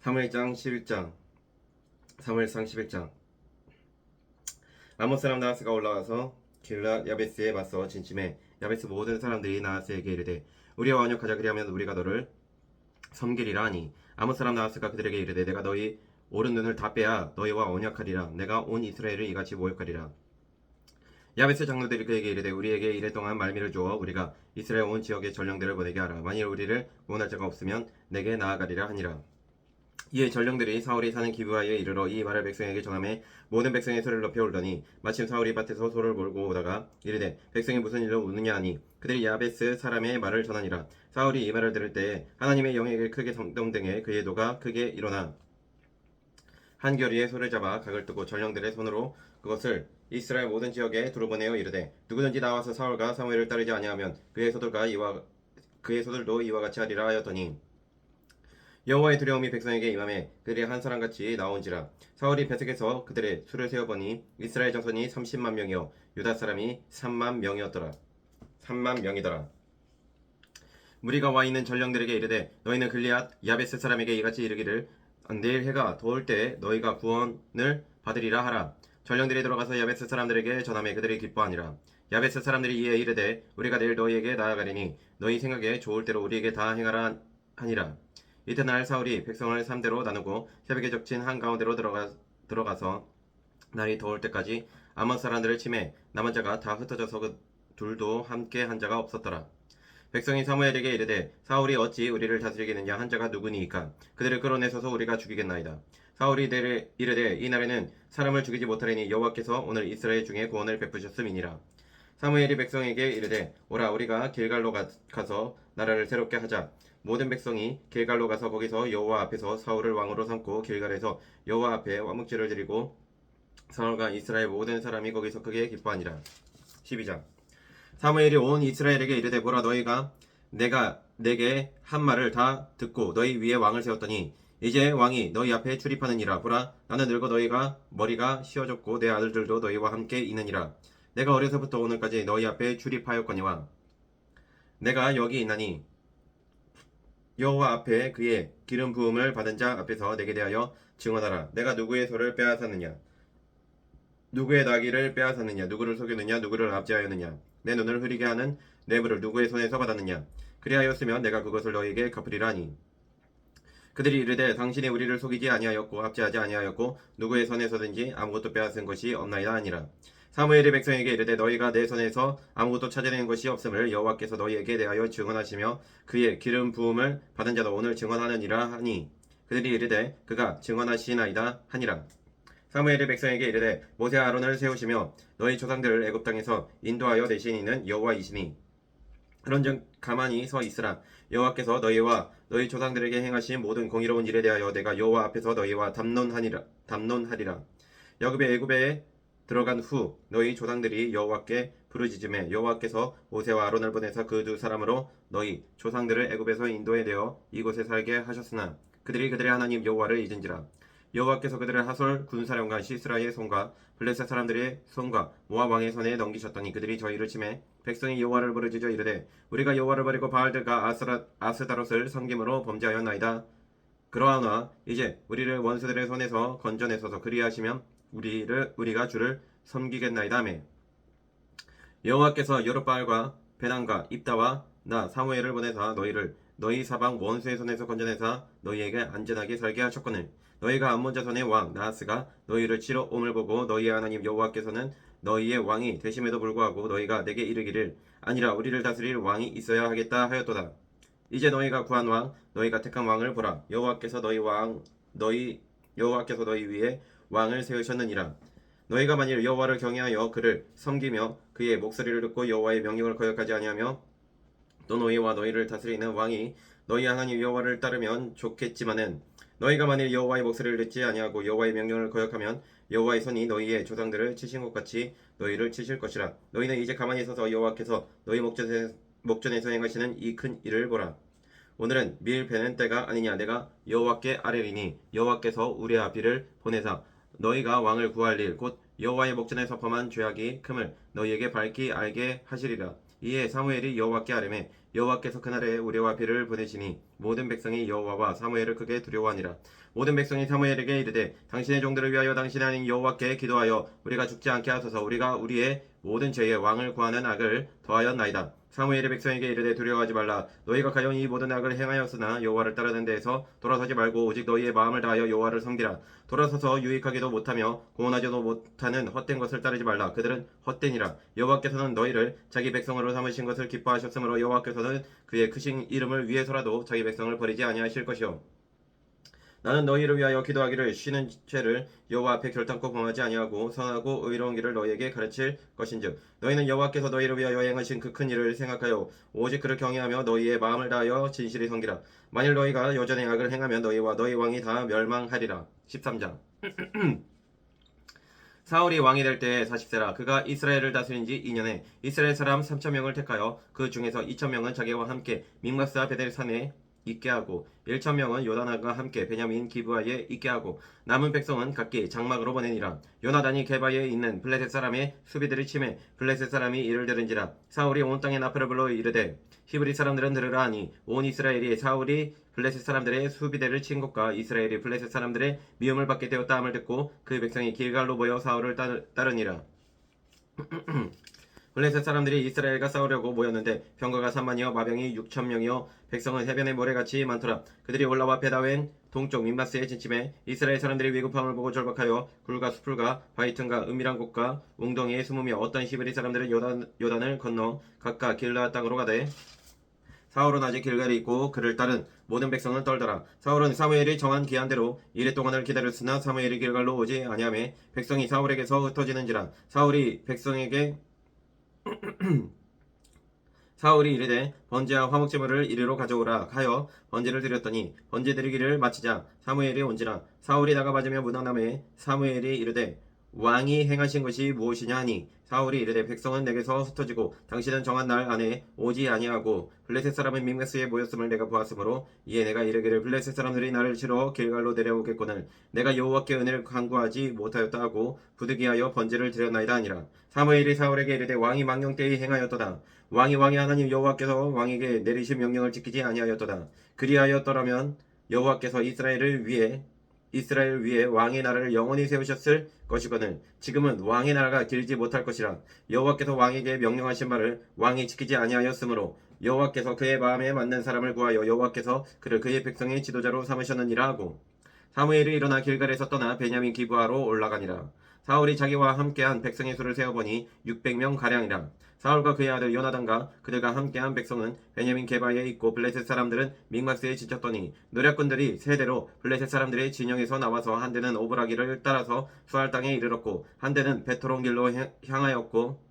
사무엘상 11장 사무엘상 11장 아몬 사람 나하스가 올라와서 길랏 야베스에 맞서 진침해 야베스 모든 사람들이 나하스에게 이르되 우리와 언약하자 그리하면 우리가 너를 섬기리라 하니 아몬 사람 나하스가 그들에게 이르되 내가 너희 오른 눈을 다 빼야 너희와 언약하리라. 내가 온 이스라엘을 이같이 모욕하리라. 야베스 장로들이 그에게 이르되 우리에게 이래 동안 말미를 주어 우리가 이스라엘 온 지역에 전령들을 보내게 하라. 만일 우리를 구원할 자가 없으면 내게 나아가리라 하니라. 이에 전령들이 사울이 사는 기브아에 이르러 이 말을 백성에게 전하매 모든 백성의 소리를 높여 울더니 마침 사울이 밭에서 소를 몰고 오다가 이르되 백성이 무슨 일로 우느냐 하니 그들이 야베스 사람의 말을 전하니라. 사울이 이 말을 들을 때에 하나님의 영에게 크게 동등해 그의 노가 크게 일어나 한 겨리에 소를 잡아 각을 뜨고 전령들의 손으로 그것을 이스라엘 모든 지역에 두루 보내어 이르되 누구든지 나와서 사울과 사무엘을 따르지 아니하면 그의 소들도 이와 같이 하리라 하였더니 여호와의 두려움이 백성에게 임함에 그들이 한 사람같이 나온지라. 사울이 베색에서 그들의 수를 세어보니 이스라엘 자손이 30만 명이요 유다 사람이 3만 명이었더라. 3만 명이더라. 무리가 와 있는 전령들에게 이르되 너희는 글리앗 야베스 사람에게 이같이 이르기를 내일 해가 더울 때 너희가 구원을 받으리라 하라. 전령들이 들어가서 야베스 사람들에게 전하매 그들이 기뻐하니라. 야베스 사람들이 이에 이르되 우리가 내일 너희에게 나아가리니 너희 생각에 좋을 대로 우리에게 다 행하라 하니라. 이튿날 사울이 백성을 3대로 나누고 새벽에 적친 한가운데로 들어가서 날이 더울 때까지 아몬 사람들을 치매 남은 자가 다 흩어져서 그 둘도 함께 한 자가 없었더라. 백성이 사무엘에게 이르되 사울이 어찌 우리를 다스리겠느냐 한 자가 누구니이까 그들을 끌어내서서 우리가 죽이겠나이다. 사울이 이르되 이 날에는 사람을 죽이지 못하리니 여호와께서 오늘 이스라엘 중에 구원을 베푸셨음이니라. 사무엘이 백성에게 이르되 오라 우리가 길갈로 가서 나라를 새롭게 하자. 모든 백성이 길갈로 가서 거기서 여호와 앞에서 사울을 왕으로 삼고 길갈에서 여호와 앞에 화목제를 드리고 사울과 이스라엘 모든 사람이 거기서 크게 기뻐하니라. 12장 사무엘이 온 이스라엘에게 이르되 보라 너희가 내가 내게 한 말을 다 듣고 너희 위에 왕을 세웠더니 이제 왕이 너희 앞에 출입하느니라. 보라 나는 늙어 너희가 머리가 휘어졌고 내 아들들도 너희와 함께 있느니라. 내가 어려서부터 오늘까지 너희 앞에 출입하였거니와 내가 여기 있나니 여호와 앞에 그의 기름 부음을 받은 자 앞에서 내게 대하여 증언하라. 내가 누구의 소를 빼앗았느냐 누구의 나귀를 빼앗았느냐 누구를 속였느냐 누구를 압제하였느냐 내 눈을 흐리게 하는 뇌물을 누구의 손에서 받았느냐 그리하였으면 내가 그것을 너희에게 갚으리라 하니 그들이 이르되 당신이 우리를 속이지 아니하였고 압제하지 아니하였고 누구의 손에서든지 아무것도 빼앗은 것이 없나이다 하니라. 사무엘이 백성에게 이르되 너희가 내 손에서 아무것도 찾아낸 것이 없음을 여호와께서 너희에게 대하여 증언하시며 그의 기름 부음을 받은 자도 오늘 증언하느니라 하니 그들이 이르되 그가 증언하시나이다 하니라. 사무엘이 백성에게 이르되 모세와 아론을 세우시며 너희 조상들을 애굽 땅에서 인도하여 내신 이는 여호와이시니 그런즉 가만히 서 있으라. 여호와께서 너희와 너희 조상들에게 행하신 모든 공의로운 일에 대하여 내가 여호와 앞에서 너희와 담론하리라. 야곱의 애굽에 들어간 후 너희 조상들이 여호와께 부르짖음에 여호와께서 모세와 아론을 보내서 그 두 사람으로 너희 조상들을 애굽에서 인도해 내어 이곳에 살게 하셨으나 그들이 그들의 하나님 여호와를 잊은지라. 여호와께서 그들을 하솔 군사령관 시스라의 손과 블레셋 사람들의 손과 모압 왕의 손에 넘기셨더니 그들이 저희를 치매 백성이 여호와를 부르짖어 이르되 우리가 여호와를 버리고 바알들과 아스다롯을 섬김으로 범죄하였나이다. 그러하나 이제 우리를 원수들의 손에서 건져내소서. 그리하시면 우리가 주를 섬기겠나이다 하매 여호와께서 여룻바알과 베단과 입다와 나 사무엘을 보내사 너희를 너희 사방 원수의 손에서 건져내사 너희에게 안전하게 살게 하셨거늘 너희가 암몬 자손의 왕 나하스가 너희를 치러 옴을 보고 너희의 하나님 여호와께서는 너희의 왕이 되심에도 불구하고 너희가 내게 이르기를 아니라 우리를 다스릴 왕이 있어야 하겠다 하였도다. 이제 너희가 구한 왕 너희가 택한 왕을 보라. 여호와께서 너희 위에 왕을 세우셨느니라. 너희가 만일 여호와를 경외하여 그를 섬기며 그의 목소리를 듣고 여호와의 명령을 거역하지 아니하며 또 너희와 너희를 다스리는 왕이 너희 하나님 여호와를 따르면 좋겠지만은 너희가 만일 여호와의 목소리를 듣지 아니하고 여호와의 명령을 거역하면 여호와의 손이 너희의 조상들을 치신 것 같이 너희를 치실 것이라. 너희는 이제 가만히 서서 여호와께서 너희 목전에서 행하시는 이 큰 일을 보라. 오늘은 밀 베는 때가 아니냐. 내가 여호와께 아뢰리니 여호와께서 우리아 비를 보내사 너희가 왕을 구할 일 곧 여호와의 목전에서 범한 죄악이 큼을 너희에게 밝히 알게 하시리라. 이에 사무엘이 여호와께 아뢰매 여호와께서 그날에 우레와 비를 보내시니 모든 백성이 여호와와 사무엘을 크게 두려워하니라. 모든 백성이 사무엘에게 이르되 당신의 종들을 위하여 당신이 아닌 여호와께 기도하여 우리가 죽지 않게 하소서. 우리가 우리의 모든 죄에 왕을 구하는 악을 더하였나이다. 사무엘이 백성에게 이르되 두려워하지 말라. 너희가 가령 이 모든 악을 행하였으나 여호와를 따르는 데에서 돌아서지 말고 오직 너희의 마음을 다하여 여호와를 섬기라. 돌아서서 유익하기도 못하며 공헌하지도 못하는 헛된 것을 따르지 말라. 그들은 헛되니라. 여호와께서는 너희를 자기 백성으로 삼으신 것을 기뻐하셨으므로 여호와께서는 그의 크신 이름을 위해서라도 자기 백성을 버리지 아니하실 것이요. 나는 너희를 위하여 기도하기를 쉬는 죄를 여호와 앞에 결단코 범하지 아니하고 선하고 의로운 길을 너희에게 가르칠 것인즉 너희는 여호와께서 너희를 위하여 행하신 그 큰 일을 생각하여 오직 그를 경외하며 너희의 마음을 다하여 진실히 섬기라. 만일 너희가 여전히 악을 행하면 너희와 너희 왕이 다 멸망하리라. 13장 사울이 왕이 될 때에 40세라. 그가 이스라엘을 다스린 지 2년에 이스라엘 사람 3,000명을 택하여 그 중에서 2,000명은 자기와 함께 믹마스와 베델산에 있게 하고 1,000명은 요나단과 함께 베냐민 기브아에 있게 하고 남은 백성은 각기 장막으로 보내니라. 요나단이 게바에 있는 블레셋 사람의 수비들이 침해 블레셋 사람이 이를 들은지라. 사울이 온 땅에 나팔을 불러 이르되 히브리 사람들은 들으라 하니 온 이스라엘이 사울이 블레셋 사람들의 수비대를 친 것과 이스라엘이 블레셋 사람들의 미움을 받게 되었다 함을 듣고 그 백성이 길갈로 모여 사울을 따르니라. 블레셋 사람들이 이스라엘과 싸우려고 모였는데 병거가 3만이요 마병이 6,000명이요 백성은 해변의 모래같이 많더라. 그들이 올라와 베다웬 동쪽 민마스에 진침해 이스라엘 사람들이 위급함을 보고 절박하여 굴과 수풀과 바위 틈과 은밀한 곳과 웅덩이에 숨으며 어떤 히브리 사람들은 요단을 건너 각각 길르앗 땅으로 가되 사울은 아직 길갈에 있고 그를 따른 모든 백성은 떨더라. 사울은 사무엘이 정한 기한대로 이래 동안을 기다렸으나 사무엘이 길갈로 오지 아니하매 백성이 사울에게서 흩어지는지라. 사울이 이르되 번제와 화목제물을 이리로 가져오라 하여 번제를 드렸더니 번제 드리기를 마치자 사무엘이 온지라. 사울이 나가 맞으며 묻어나매 사무엘이 이르되 왕이 행하신 것이 무엇이냐 하니 사울이 이르되 백성은 내게서 흩어지고 당신은 정한 날 안에 오지 아니하고 블레셋 사람은 믹메스에 모였음을 내가 보았으므로 이에 내가 이르기를 블레셋 사람들이 나를 치러 길갈로 내려오겠거늘 내가 여호와께 은혜를 간구하지 못하였다 하고 부득이하여 번제를 드렸나이다 하니라. 사무엘이 사울에게 이르되 왕이 망령되이 행하였도다. 왕이 하나님 여호와께서 왕에게 내리신 명령을 지키지 아니하였도다. 그리하였더라면 여호와께서 이스라엘 위에 왕의 나라를 영원히 세우셨을 것이거늘 지금은 왕의 나라가 길지 못할 것이라. 여호와께서 왕에게 명령하신 말을 왕이 지키지 아니하였으므로 여호와께서 그의 마음에 맞는 사람을 구하여 여호와께서 그를 그의 백성의 지도자로 삼으셨느니라 하고 사무엘이 일어나 길갈에서 떠나 베냐민 기브아로 올라가니라. 사울이 자기와 함께한 백성의 수를 세어보니 600명 가량이라. 사울과 그의 아들 요나단과 그들과 함께한 백성은 베냐민 게바에 있고 블레셋 사람들은 믹마스에 지쳤더니 노략군들이 세대로 블레셋 사람들의 진영에서 나와서 한 대는 오브라기를 따라서 수알 땅에 이르렀고 한 대는 베토론 길로 향하였고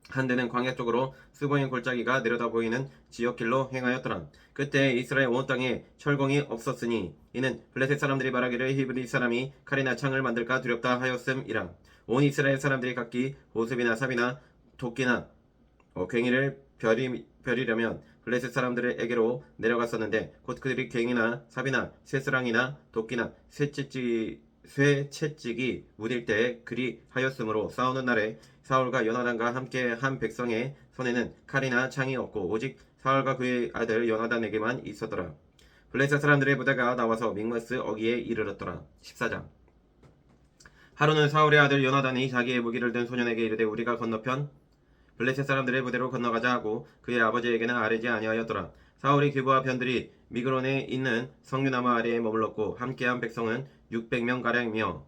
한 대는 광야 쪽으로 스보인 골짜기가 내려다 보이는 지역길로 행하였더라. 그때 이스라엘 온 땅에 철공이 없었으니 이는 블레셋 사람들이 말하기를 히브리 사람이 칼이나 창을 만들까 두렵다 하였음이라. 온 이스라엘 사람들이 각기 보습이나 삽이나 도끼나 괭이를 벼리려면 블레셋 사람들에게로 내려갔었는데 곧 그들이 괭이나 삽이나 쇠스랑이나 도끼나 쇠채찍이 무딜 때에 그리 하였으므로 싸우는 날에 사울과 요나단과 함께 한 백성의 손에는 칼이나 창이 없고 오직 사울과 그의 아들 요나단에게만 있었더라. 블레셋 사람들의 부대가 나와서 믹마스 어기에 이르렀더라. 14장 하루는 사울의 아들 요나단이 자기의 무기를 든 소년에게 이르되 우리가 건너편 블레셋 사람들의 부대로 건너가자 하고 그의 아버지에게는 아뢰지 아니하였더라. 사울이 기브와 변들이 미그론에 있는 석류나무 아래에 머물렀고 함께한 백성은 600명가량이며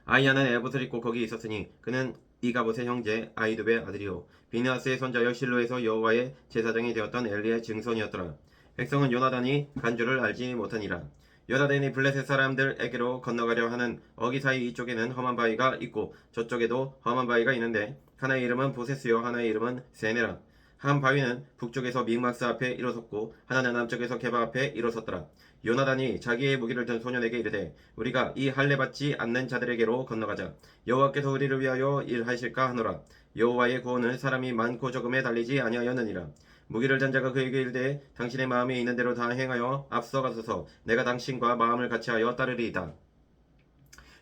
아이야는 에봇을 입고 거기 있었으니 그는 이가봇의 형제 아이두베의 아들이요 비느하스의 손자여 실로에서 여호와의 제사장이 되었던 엘리의 증손이었더라. 백성은 요나단이 간 줄을 알지 못하니라. 요나단이 블레셋 사람들에게로 건너가려 하는 어기 사이 이쪽에는 험한 바위가 있고 저쪽에도 험한 바위가 있는데 하나의 이름은 보세스요 하나의 이름은 세네라. 한 바위는 북쪽에서 믹마스 앞에 일어섰고 하나는 남쪽에서 게바 앞에 일어섰더라. 요나단이 자기의 무기를 든 소년에게 이르되 우리가 이 할례 받지 않는 자들에게로 건너가자. 여호와께서 우리를 위하여 일하실까 하노라. 여호와의 구원은 사람이 많고 적음에 달리지 아니하였느니라. 무기를 든 자가 그에게 이르되 당신의 마음에 있는 대로 다 행하여 앞서가소서. 내가 당신과 마음을 같이하여 따르리이다.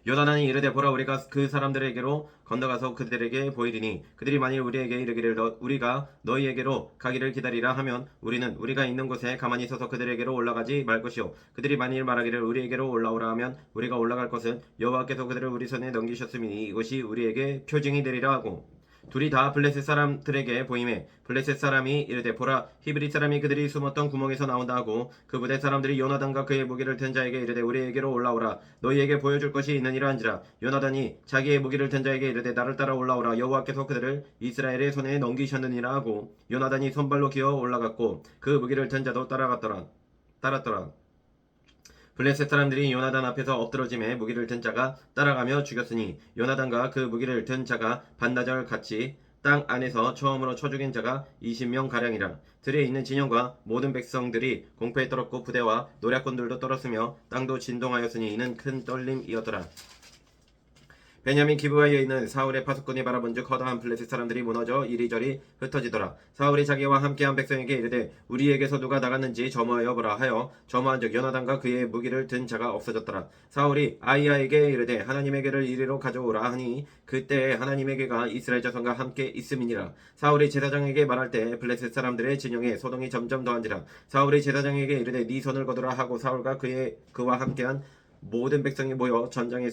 요나단이 이르되 보라 우리가 그 사람들에게로 건너가서 그들에게 보이리니 그들이 만일 우리에게 이르기를 우리가 너희에게로 가기를 기다리라 하면 우리는 우리가 있는 곳에 가만히 서서 그들에게로 올라가지 말 것이요 그들이 만일 말하기를 우리에게로 올라오라 하면 우리가 올라갈 것은 여호와께서 그들을 우리 손에 넘기셨음이니 이것이 우리에게 표징이 되리라 하고 둘이 다 블레셋 사람들에게 보임에 블레셋 사람이 이르되 보라 히브리 사람이 그들이 숨었던 구멍에서 나온다 하고 그 부대 사람들이 요나단과 그의 무기를 든 자에게 이르되 우리에게로 올라오라 너희에게 보여줄 것이 있느니라 한지라 요나단이 자기의 무기를 든 자에게 이르되 나를 따라 올라오라 여호와께서 그들을 이스라엘의 손에 넘기셨느니라 하고 요나단이 손발로 기어 올라갔고 그 무기를 든 자도 따랐더라. 블레셋 사람들이 요나단 앞에서 엎드러짐에 무기를 든 자가 따라가며 죽였으니 요나단과 그 무기를 든 자가 반나절 같이 땅 안에서 처음으로 쳐 죽인 자가 20명 가량이라. 들에 있는 진영과 모든 백성들이 공포에 떨었고 부대와 노략군들도 떨었으며 땅도 진동하였으니 이는 큰 떨림이었더라. 베냐민 기브아에 있는 사울의 파수꾼이 바라본즉 허다한 블레셋 사람들이 무너져 이리저리 흩어지더라. 사울이 자기와 함께한 백성에게 이르되 우리에게서 누가 나갔는지 점호하여 보라 하여 점호한즉 요나단과 그의 무기를 든 자가 없어졌더라. 사울이 아이야에게 이르되 하나님에게를 이리로 가져오라 하니 그때 하나님에게가 이스라엘 자손과 함께 있음이니라. 사울이 제사장에게 말할 때 블레셋 사람들의 진영에 소동이 점점 더한지라. 사울이 제사장에게 이르되 네 손을 거두라 하고 사울과 그와 함께한 모든 백성이 모여 전장에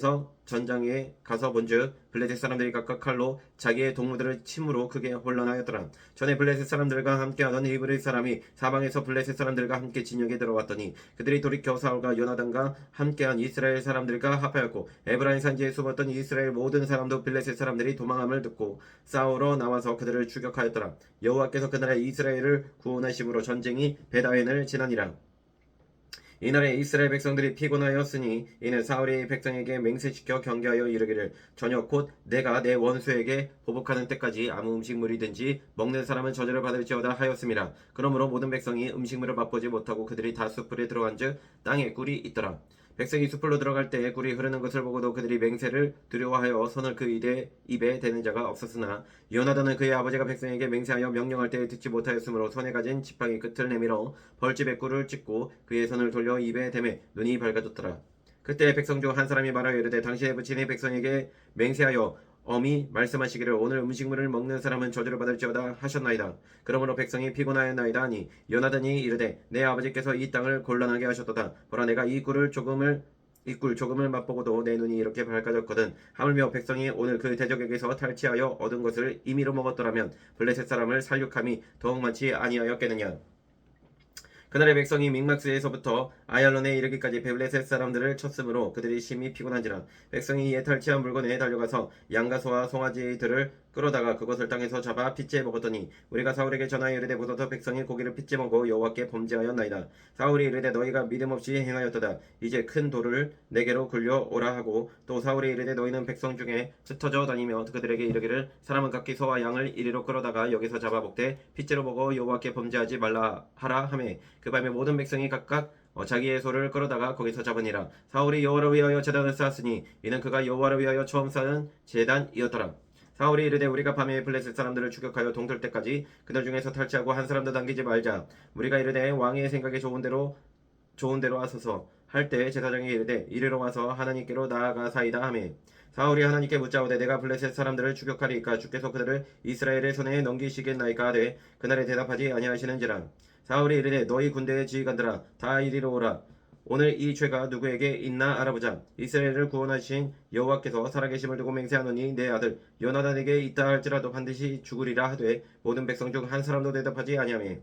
가서 본즉 블레셋 사람들이 각각 칼로 자기의 동무들을 침으로 크게 혼란하였더라. 전에 블레셋 사람들과 함께하던 히브리 사람이 사방에서 블레셋 사람들과 함께 진영에 들어왔더니 그들이 돌이켜 사울과 요나단과 함께한 이스라엘 사람들과 합하였고 에브라임 산지에 숨었던 이스라엘 모든 사람도 블레셋 사람들이 도망함을 듣고 싸우러 나와서 그들을 추격하였더라. 여호와께서 그날에 이스라엘을 구원하심으로 전쟁이 베다웬을 지나니라. 이날에 이스라엘 백성들이 피곤하였으니 이는 사울이 백성에게 맹세시켜 경계하여 이르기를 저녁 곧 내가 내 원수에게 보복하는 때까지 아무 음식물이든지 먹는 사람은 저주를 받을지어다 하였음이라. 그러므로 모든 백성이 음식물을 맛보지 못하고 그들이 다 숯불에 들어간즉 땅에 꿀이 있더라. 백성이 숲으로 들어갈 때 꿀이 흐르는 것을 보고도 그들이 맹세를 두려워하여 손을 그 입에 대는 자가 없었으나 요나단은 그의 아버지가 백성에게 맹세하여 명령할 때 듣지 못하였으므로 손에 가진 지팡이 끝을 내밀어 벌집에 꿀을 찍고 그의 손을 돌려 입에 대매 눈이 밝아졌더라. 그때 백성 중 한 사람이 말하여 이르되 당신의 부친이 백성에게 맹세하여 엄히 말씀하시기를 오늘 음식물을 먹는 사람은 저주를 받을지어다 하셨나이다. 그러므로 백성이 피곤하였나이다 하니 요나단이 이르되 내 아버지께서 이 땅을 곤란하게 하셨도다. 보라 내가 이 꿀 조금을 맛보고도 내 눈이 이렇게 밝아졌거든. 하물며 백성이 오늘 그 대적에게서 탈취하여 얻은 것을 임의로 먹었더라면 블레셋 사람을 살육함이 더욱 많지 아니하였겠느냐. 그날의 백성이 믹막스에서부터 아얄론에 이르기까지 블레셋 사람들을 쳤으므로 그들이 심히 피곤한지라. 백성이 이에 탈취한 물건에 달려가서 양과 소와 송아지들을 끌어다가 그것을 땅에서 잡아 핏째 먹었더니 우리가 사울에게 전하여 이르되 보소서 백성이 고기를 핏째 먹어 여호와께 범죄하였나이다. 사울이 이르되 너희가 믿음 없이 행하였도다. 이제 큰 돌을 내게로 굴려오라 하고 또 사울이 이르되 너희는 백성 중에 흩어져 다니며 그들에게 이르기를 사람은 각기 소와 양을 이리로 끌어다가 여기서 잡아 먹되 핏째로 먹어 여호와께 범죄하지 말라 하라 하매 그 밤에 모든 백성이 각각 자기의 소를 끌어다가 거기서 잡으니라. 사울이 여호와를 위하여 제단을 쌓았으니 이는 그가 여호와를 위하여 처음 쌓은 제단이었더라. 사울이 이르되 우리가 밤에 블레셋 사람들을 추격하여 동틀 때까지 그들 중에서 탈취하고 한 사람도 남기지 말자. 우리가 이르되 왕의 생각에 좋은 대로 하소서 할 때 제사장이 이르되 이리로 와서 하나님께로 나아가사이다 하매 사울이 하나님께 묻자오되 내가 블레셋 사람들을 추격하리이까 주께서 그들을 이스라엘의 손에 넘기시겠나이까 하되 그날에 대답하지 아니하시는지라. 사울이 이르되 너희 군대의 지휘관들아 다 이리로 오라. 오늘 이 죄가 누구에게 있나 알아보자. 이스라엘을 구원하신 여호와께서 살아계심을 두고 맹세하노니 내 아들 요나단에게 있다 할지라도 반드시 죽으리라 하되 모든 백성 중 한 사람도 대답하지 아니하매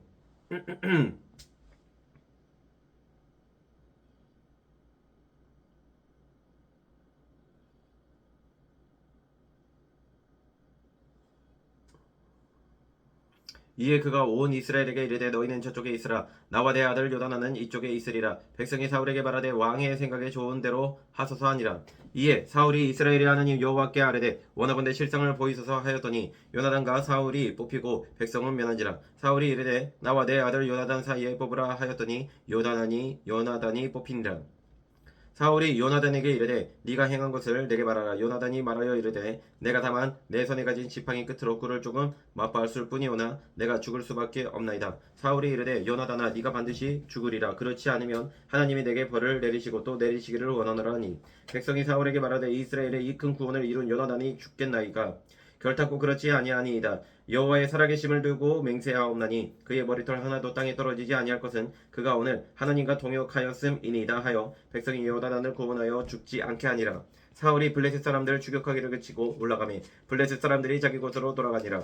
이에 그가 온 이스라엘에게 이르되 너희는 저쪽에 있으라. 나와 내 아들 요나단은 이쪽에 있으리라. 백성이 사울에게 말하되 왕의 생각에 좋은 대로 하소서 하니라. 이에 사울이 이스라엘의 하나님 여호와께 아뢰되 원하건대 실상을 보이소서 하였더니 요나단과 사울이 뽑히고 백성은 면한지라. 사울이 이르되 나와 내 아들 요나단 사이에 뽑으라 하였더니 요나단이 뽑히니라. 사울이 요나단에게 이르되 네가 행한 것을 내게 말하라. 요나단이 말하여 이르되 내가 다만 내 손에 가진 지팡이 끝으로 꿀을 조금 맛보았을 뿐이오나 내가 죽을 수밖에 없나이다. 사울이 이르되 요나단아 네가 반드시 죽으리라. 그렇지 않으면 하나님이 내게 벌을 내리시고 또 내리시기를 원하노라 하니 백성이 사울에게 말하되 이스라엘의 이 큰 구원을 이룬 요나단이 죽겠나이까. 결탄코 그렇지 아니하니이다. 여호와의 살아계심을 두고 맹세하옵나니 그의 머리털 하나도 땅에 떨어지지 아니할 것은 그가 오늘 하나님과 동역하였음이니이다 하여 백성이 요나단을 구원하여 죽지 않게 하니라. 사울이 블레셋 사람들을 추격하기를 그치고 올라가매 블레셋 사람들이 자기 곳으로 돌아가니라.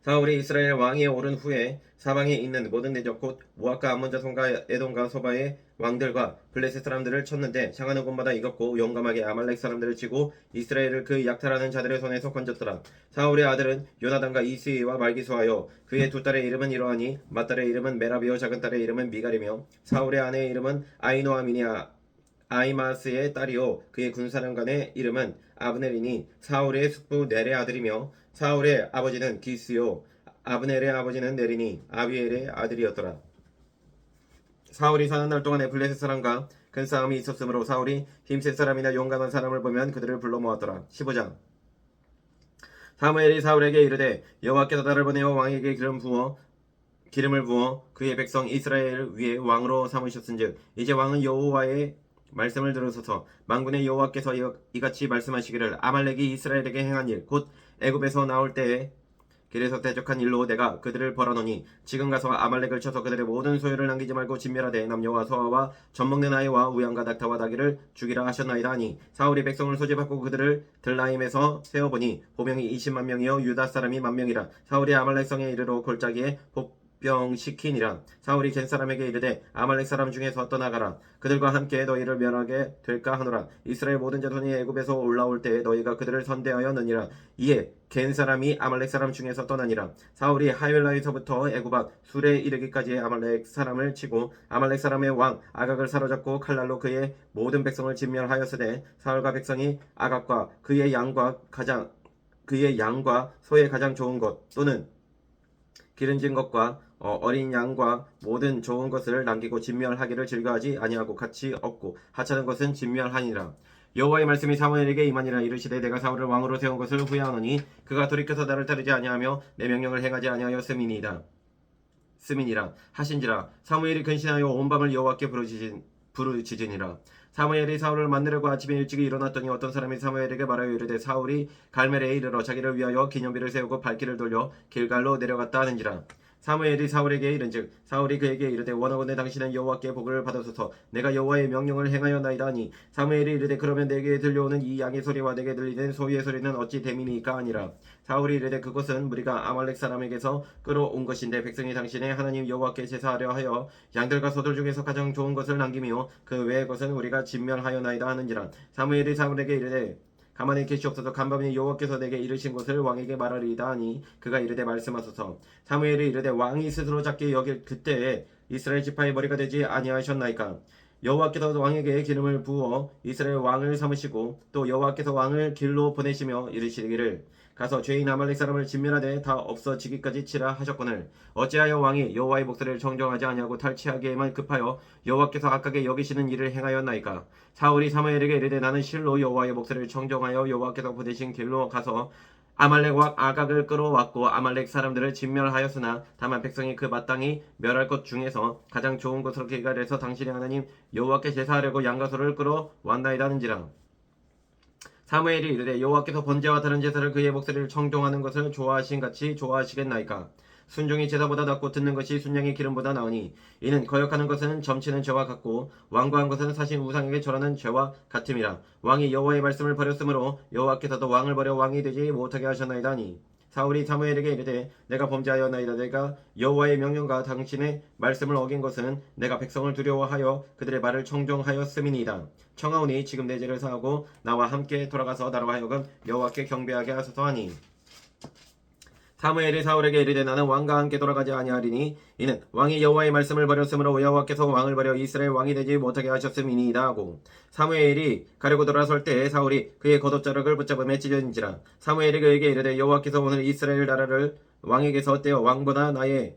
사울이 이스라엘 왕위에 오른 후에 사방에 있는 모든 내적 곧 모압과 암몬 자손과 에돔과 소바의 왕들과 블레셋 사람들을 쳤는데 향하는 곳마다 이겼고 용감하게 아말렉 사람들을 치고 이스라엘을 그 약탈하는 자들의 손에서 건졌더라. 사울의 아들은 요나단과 이스이와 말기수하여 그의 두 딸의 이름은 이러하니 맏딸의 이름은 메라비요 작은 딸의 이름은 미갈이며 사울의 아내의 이름은 아이노아미니 아이마스의 딸이요 그의 군사령관의 이름은 아브넬이니 사울의 숙부 넬의 아들이며 사울의 아버지는 기스요 아브넬의 아버지는 네리니 아비엘의 아들이었더라. 사울이 사는 날 동안에 블레셋 사람과 큰 싸움이 있었으므로 사울이 힘센 사람이나 용감한 사람을 보면 그들을 불러 모았더라. 15장. 사무엘이 사울에게 이르되 여호와께서 나를 보내어 왕에게 기름을 부어 그의 백성 이스라엘 위에 왕으로 삼으셨은즉 이제 왕은 여호와의 말씀을 들으소서. 만군의 여호와께서 이같이 말씀하시기를 아말렉이 이스라엘에게 행한 일 곧 애굽에서 나올 때에 길에서 대적한 일로 내가 그들을 벌하노니 지금 가서 아말렉을 쳐서 그들의 모든 소유를 남기지 말고 진멸하되 남녀와 소아와 젖먹는 아이와 우양과 낙타와 나귀를 죽이라 하셨나이다 하니 사울이 백성을 소집하고 그들을 들라임에서 세어보니 보병이 20만 명이요 유다 사람이 1,000명이라. 사울이 아말렉 성에 이르러 골짜기에 병시키니라. 사울이 겐 사람에게 이르되 아말렉 사람 중에서 떠나가라. 그들과 함께 너희를 멸하게 될까 하노라. 이스라엘 모든 자손이 애굽에서 올라올 때에 너희가 그들을 선대하였느니라. 이에 겐 사람이 아말렉 사람 중에서 떠나니라. 사울이 하윌라에서부터 애굽 앞 술에 이르기까지 아말렉 사람을 치고 아말렉 사람의 왕 아각을 사로잡고 칼날로 그의 모든 백성을 진멸하였으되 사울과 백성이 아각과 그의 양과 소의 가장 좋은 것 또는 기름진 것과 어린 양과 모든 좋은 것을 남기고 진멸하기를 즐거워하지 아니하고 가치 없고 하찮은 것은 진멸하니라. 여호와의 말씀이 사무엘에게 임하니라. 이르시되 내가 사울을 왕으로 세운 것을 후회하노니 그가 돌이켜서 나를 따르지 아니하며 내 명령을 행하지 아니하였음이니라 하신지라. 사무엘이 근신하여 온 밤을 여호와께 부르짖으니라. 사무엘이 사울을 만나려고 아침에 일찍 일어났더니 어떤 사람이 사무엘에게 말하여 이르되 사울이 갈멜에 이르러 자기를 위하여 기념비를 세우고 발길을 돌려 길갈로 내려갔다 하는지라. 사무엘이 사울에게 이른즉 사울이 그에게 이르되 원하건대 당신은 여호와께 복을 받으소서. 내가 여호와의 명령을 행하였나이다 하니 사무엘이 이르되 그러면 내게 들려오는 이 양의 소리와 내게 들리는 소의 소리는 어찌 됨이니까 하니라. 사울이 이르되 그것은 무리가 아말렉 사람에게서 끌어온 것인데 백성이 당신의 하나님 여호와께 제사하려 하여 양들과 소들 중에서 가장 좋은 것을 남기며 그 외의 것은 우리가 진멸하였나이다 하는지라. 사무엘이 사울에게 이르되 가만히 계시옵소서. 간밤에 여호와께서 내게 이르신 것을 왕에게 말하리이다 하니 그가 이르되 말씀하소서. 사무엘이 이르되 왕이 스스로 작게 여길 그때에 이스라엘 지파의 머리가 되지 아니하셨나이까. 여호와께서 왕에게 기름을 부어 이스라엘 왕을 삼으시고 또 여호와께서 왕을 길로 보내시며 이르시기를 가서 죄인 아말렉 사람을 진멸하되 다 없어지기까지 치라 하셨거늘 어찌하여 왕이 여호와의 목소리를 정정하지 아니하고 탈취하기에만 급하여 여호와께서 악하게 여기시는 일을 행하였나이까. 사울이 사무엘에게 이르되 나는 실로 여호와의 목소리를 정정하여 여호와께서 보내신 길로 가서 아말렉 왕 아각을 끌어왔고 아말렉 사람들을 진멸하였으나 다만 백성이 그 마땅히 멸할 것 중에서 가장 좋은 것으로 길갈에서 당신의 하나님 여호와께 제사하려고 양과 소를 끌어왔나이다 하는지라. 사무엘이 이르되 여호와께서 번제와 다른 제사를 그의 목소리를 청종하는 것을 좋아하신 같이 좋아하시겠나이까. 순종이 제사보다 낫고 듣는 것이 순양의 기름보다 나으니 이는 거역하는 것은 점치는 죄와 같고 완고한 것은 사신 우상에게 절하는 죄와 같음이라. 왕이 여호와의 말씀을 버렸으므로 여호와께서도 왕을 버려 왕이 되지 못하게 하셨나이다 하니 사울이 사무엘에게 이르되 내가 범죄하였나이다. 내가 여호와의 명령과 당신의 말씀을 어긴 것은 내가 백성을 두려워하여 그들의 말을 청종하였음이니이다. 청하오니 지금 내 죄를 사하고 나와 함께 돌아가서 나로 하여금 여호와께 경배하게 하소서 하니 사무엘이 사울에게 이르되 나는 왕과 함께 돌아가지 아니하리니 이는 왕이 여호와의 말씀을 버렸으므로 여호와께서 왕을 버려 이스라엘 왕이 되지 못하게 하셨음이니이다 하고 사무엘이 가려고 돌아설 때에 사울이 그의 겉옷자락을 붙잡음에 찢어진지라. 사무엘이 그에게 이르되 여호와께서 오늘 이스라엘 나라를 왕에게서 떼어 왕보다 나의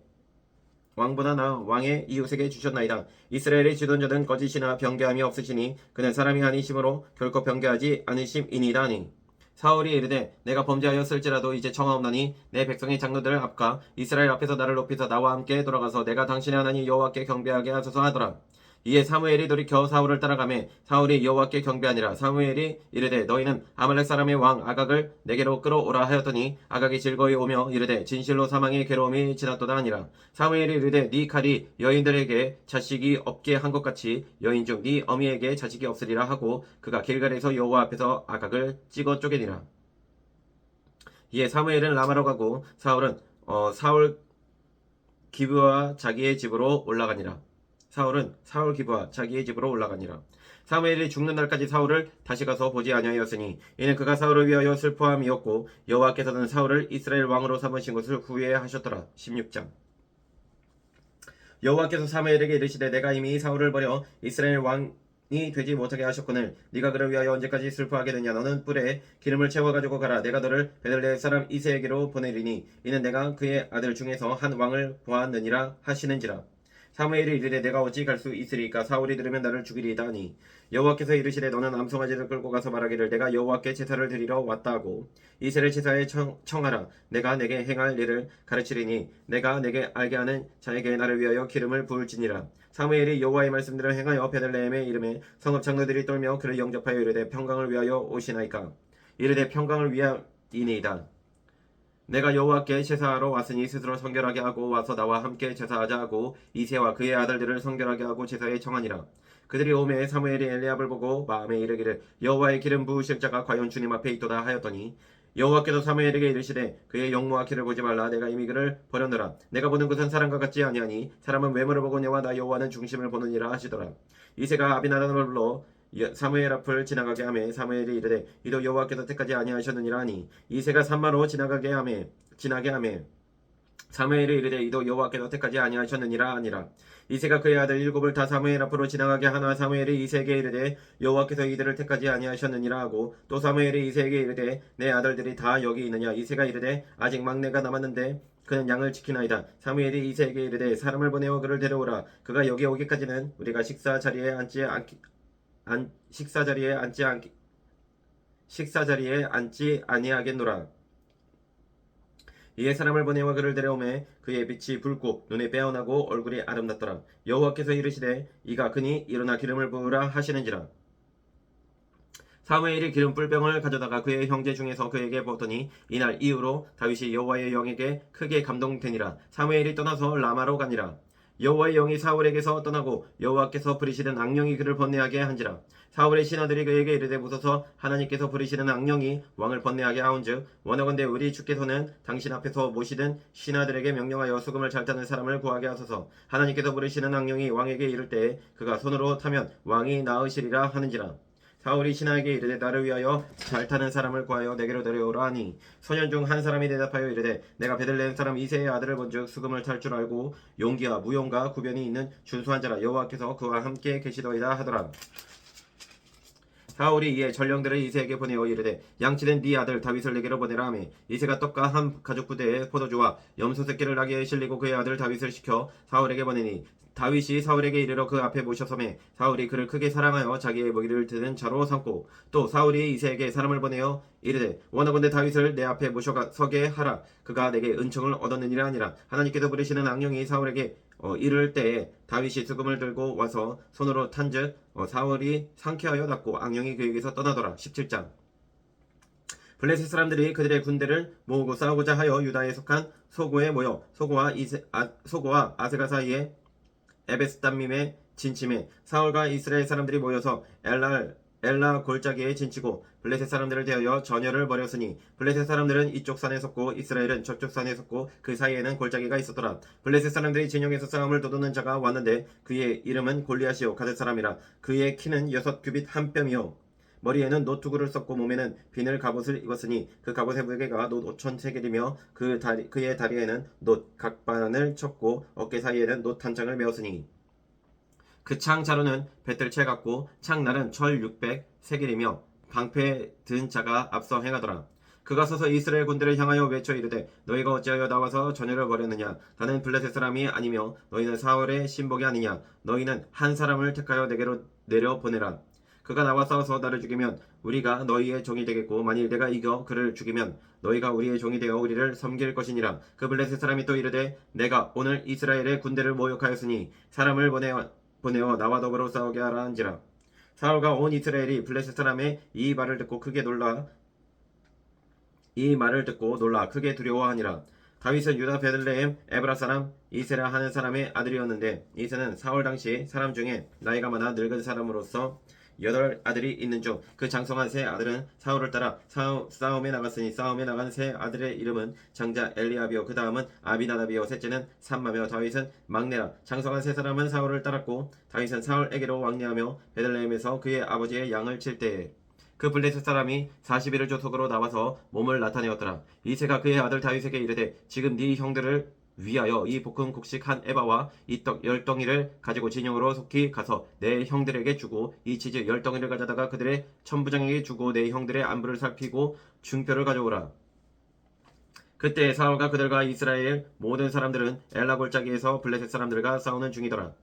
왕보다 나 왕의 이웃에게 주셨나이다. 이스라엘의 지도자는 거짓이나 변개함이 없으시니 그는 사람이 아니심으로 결코 변개하지 않으심이니이다 하니 사울이 이르되 내가 범죄하였을지라도 이제 청하옵나니 내 백성의 장로들 앞과 이스라엘 앞에서 나를 높이사 나와 함께 돌아가서 내가 당신의 하나님 여호와께 경배하게 하소서 하더라. 이에 사무엘이 돌이켜 사울을 따라가매 사울이 여호와께 경배하니라. 사무엘이 이르되 너희는 아말렉 사람의 왕 아각을 내게로 끌어오라 하였더니 아각이 즐거이 오며 이르되 진실로 사망의 괴로움이 지났도다 하니라. 사무엘이 이르되 네 칼이 여인들에게 자식이 없게 한 것 같이 여인 중 네 어미에게 자식이 없으리라 하고 그가 길갈에서 여호와 앞에서 아각을 찍어 쪼개니라. 이에 사무엘은 라마로 가고 사울 기브와 자기의 집으로 올라가니라. 사울은 사울 기브와 자기의 집으로 올라가니라. 사무엘이 죽는 날까지 사울을 다시 가서 보지 아니하였으니 이는 그가 사울을 위하여 슬퍼함이었고 여호와께서는 사울을 이스라엘 왕으로 삼으신 것을 후회하셨더라. 16장. 여호와께서 사무엘에게 이르시되 내가 이미 사울을 버려 이스라엘 왕이 되지 못하게 하셨거늘 네가 그를 위하여 언제까지 슬퍼하게 되냐. 너는 뿔에 기름을 채워 가지고 가라. 내가 너를 베들레헴 사람 이새에게로 보내리니 이는 내가 그의 아들 중에서 한 왕을 보았느니라 하시는지라. 사무엘이 이르되 내가 어찌 갈 수 있으리까. 사울이 들으면 나를 죽이리이다 하니 여호와께서 이르시되 너는 암송아지를 끌고 가서 말하기를 내가 여호와께 제사를 드리러 왔다 하고 이새를 제사에 청하라. 내가 내게 행할 일을 가르치리니 내가 내게 알게 하는 자에게 나를 위하여 기름을 부을지니라. 사무엘이 여호와의 말씀대로 행하여 베들레헴의 이름에 성읍 장로들이 떨며 그를 영접하여 이르되 평강을 위하여 오시나이까. 이르되 평강을 위하이니이다. 내가 여호와께 제사하러 왔으니 스스로 성결하게 하고 와서 나와 함께 제사하자 하고 이새와 그의 아들들을 성결하게 하고 제사에 청하니라. 그들이 오매 사무엘이 엘리압을 보고 마음에 이르기를 여호와의 기름 부으실 자가 과연 주님 앞에 있도다 하였더니 여호와께서 사무엘에게 이르시되 그의 영모와 키를 보지 말라. 내가 이미 그를 버렸노라. 내가 보는 것은 사람과 같지 아니하니 사람은 외모를 보거니와 나 여호와는 중심을 보느니라 하시더라. 이새가 아비나답을 불러 사무엘 앞을 지나가게 하매 사무엘이 이르되 이도 여호와께서 택하지 아니하셨느니라 하니 이새가 산마로 지나게 하매 사무엘이 이르되 이도 여호와께서 택하지 아니하셨느니라 하니라. 이새가 그의 아들 일곱을 다 사무엘 앞으로 지나가게 하나 사무엘이 이새에게 이르되 여호와께서 이들을 택하지 아니하셨느니라 하고 또 사무엘이 이새에게 이르되 내 아들들이 다 여기 있느냐. 이새가 이르되 아직 막내가 남았는데 그는 양을 지키나이다. 사무엘이 이새에게 이르되 사람을 보내어 그를 데려오라. 그가 여기 오기까지는 우리가 식사 자리에 앉지 아니하겠노라. 이에 사람을 보내와 그를 데려오매 그의 빛이 붉고 눈에 빼어나고 얼굴이 아름답더라. 여호와께서 이르시되 이가 그니 일어나 기름을 부으라 하시는지라. 사무엘이 기름 뿔병을 가져다가 그의 형제 중에서 그에게 부었더니 이날 이후로 다윗이 여호와의 영에게 크게 감동되니라. 사무엘이 떠나서 라마로 가니라. 여호와의 영이 사울에게서 떠나고 여호와께서 부리시는 악령이 그를 번뇌하게 한지라. 사울의 신하들이 그에게 이르되 무소서 하나님께서 부리시는 악령이 왕을 번뇌하게 하온즉 원하건대 우리 주께서는 당신 앞에서 모시던 신하들에게 명령하여 수금을 잘 타는 사람을 구하게 하소서. 하나님께서 부리시는 악령이 왕에게 이를 때에 그가 손으로 타면 왕이 나으시리라 하는지라. 사울이 신하에게 이르되 나를 위하여 잘 타는 사람을 구하여 내게로 데려오라 하니 소년 중 한 사람이 대답하여 이르되 내가 베들레헴 사람 이새의 아들을 본즉 수금을 탈 줄 알고 용기와 무용과 구변이 있는 준수한 자라. 여호와께서 그와 함께 계시더이다 하더라. 사울이 이에 전령들을 이새에게 보내어 이르되 양치된 네 아들 다윗을 내게로 보내라 하매 이새가 떡과 한 가죽 부대에 포도주와 염소 새끼를 나귀에 실리고 그의 아들 다윗을 시켜 사울에게 보내니 다윗이 사울에게 이르러 그 앞에 모셔서매 사울이 그를 크게 사랑하여 자기의 먹이를 드는 자로 삼고 또 사울이 이새에게 사람을 보내어 이르되 원하건대 다윗을 내 앞에 모셔서게 하라. 그가 내게 은총을 얻었느니라 하니라. 하나님께서 부리시는 악령이 사울에게 이를 때에 다윗이 수금을 들고 와서 손으로 탄즉 사울이 상쾌하여 낫고 악령이 그에게서 떠나더라. 17장. 블레셋 사람들이 그들의 군대를 모으고 싸우고자 하여 유다에 속한 소고에 모여 소고와 아세가 사이에 에베스담밈에 진침해 사울과 이스라엘 사람들이 모여서 엘라 골짜기에 진치고 블레셋 사람들을 대하여 전열을 벌였으니 블레셋 사람들은 이쪽 산에 섰고 이스라엘은 저쪽 산에 섰고 그 사이에는 골짜기가 있었더라. 블레셋 사람들이 진영에서 싸움을 도두는 자가 왔는데 그의 이름은 골리앗이요 가드 사람이라. 그의 키는 6규빗 한 뼘이요 머리에는 놋 투구를 썼고 몸에는 비늘 갑옷을 입었으니 그 갑옷의 무게가 놋 5,000세겔이며 그의 다리에는 놋 각반을 쳤고 어깨 사이에는 놋 한 장을 메었으니 그 창 자루는 뱃들채 같고 창날은 철 600세겔이며 방패 든 자가 앞서 행하더라. 그가 서서 이스라엘 군대를 향하여 외쳐 이르되 너희가 어찌하여 나와서 전열을 벌였느냐. 나는 블레셋 사람이 아니며 너희는 사울의 신복이 아니냐. 너희는 한 사람을 택하여 내게로 내려 보내라. 그가 나와 싸워서 나를 죽이면 우리가 너희의 종이 되겠고 만일 내가 이겨 그를 죽이면 너희가 우리의 종이 되어 우리를 섬길 것이니라. 그 블레셋 사람이 또 이르되 내가 오늘 이스라엘의 군대를 모욕하였으니 사람을 보내어 나와 더불어 싸우게 하라 한지라. 사울과 온 이스라엘이 블레셋 사람의 이 말을 듣고 놀라 크게 두려워하니라. 다윗은 유다 베들레헴 에브라 사람 이세라 하는 사람의 아들이었는데 이세는 사울 당시 사람 중에 나이가 많아 늙은 사람으로서 8아들이 있는 중 그 장성한 세 아들은 사울을 따라 싸움에 나갔으니 싸움에 나간 세 아들의 이름은 장자 엘리압이요 그 다음은 아비나답이요 셋째는 삼마며 다윗은 막내라. 장성한 세 사람은 사울을 따랐고 다윗은 사울에게로 왕래하며 베들레헴에서 그의 아버지의 양을 칠 때에 그 블레셋 사람이 40일을 조속으로 나와서 몸을 나타내었더라. 이새가 그의 아들 다윗에게 이르되 지금 네 형들을 위하여 이 볶은 곡식 한 에바와 이 떡 10덩이를 가지고 진영으로 속히 가서 내 형들에게 주고 이 치즈 10덩이를 가져다가 그들의 천부장에게 주고 내 형들의 안부를 살피고 중표를 가져오라. 그때 사울과 그들과 이스라엘 모든 사람들은 엘라 골짜기에서 블레셋 사람들과 싸우는 중이더라.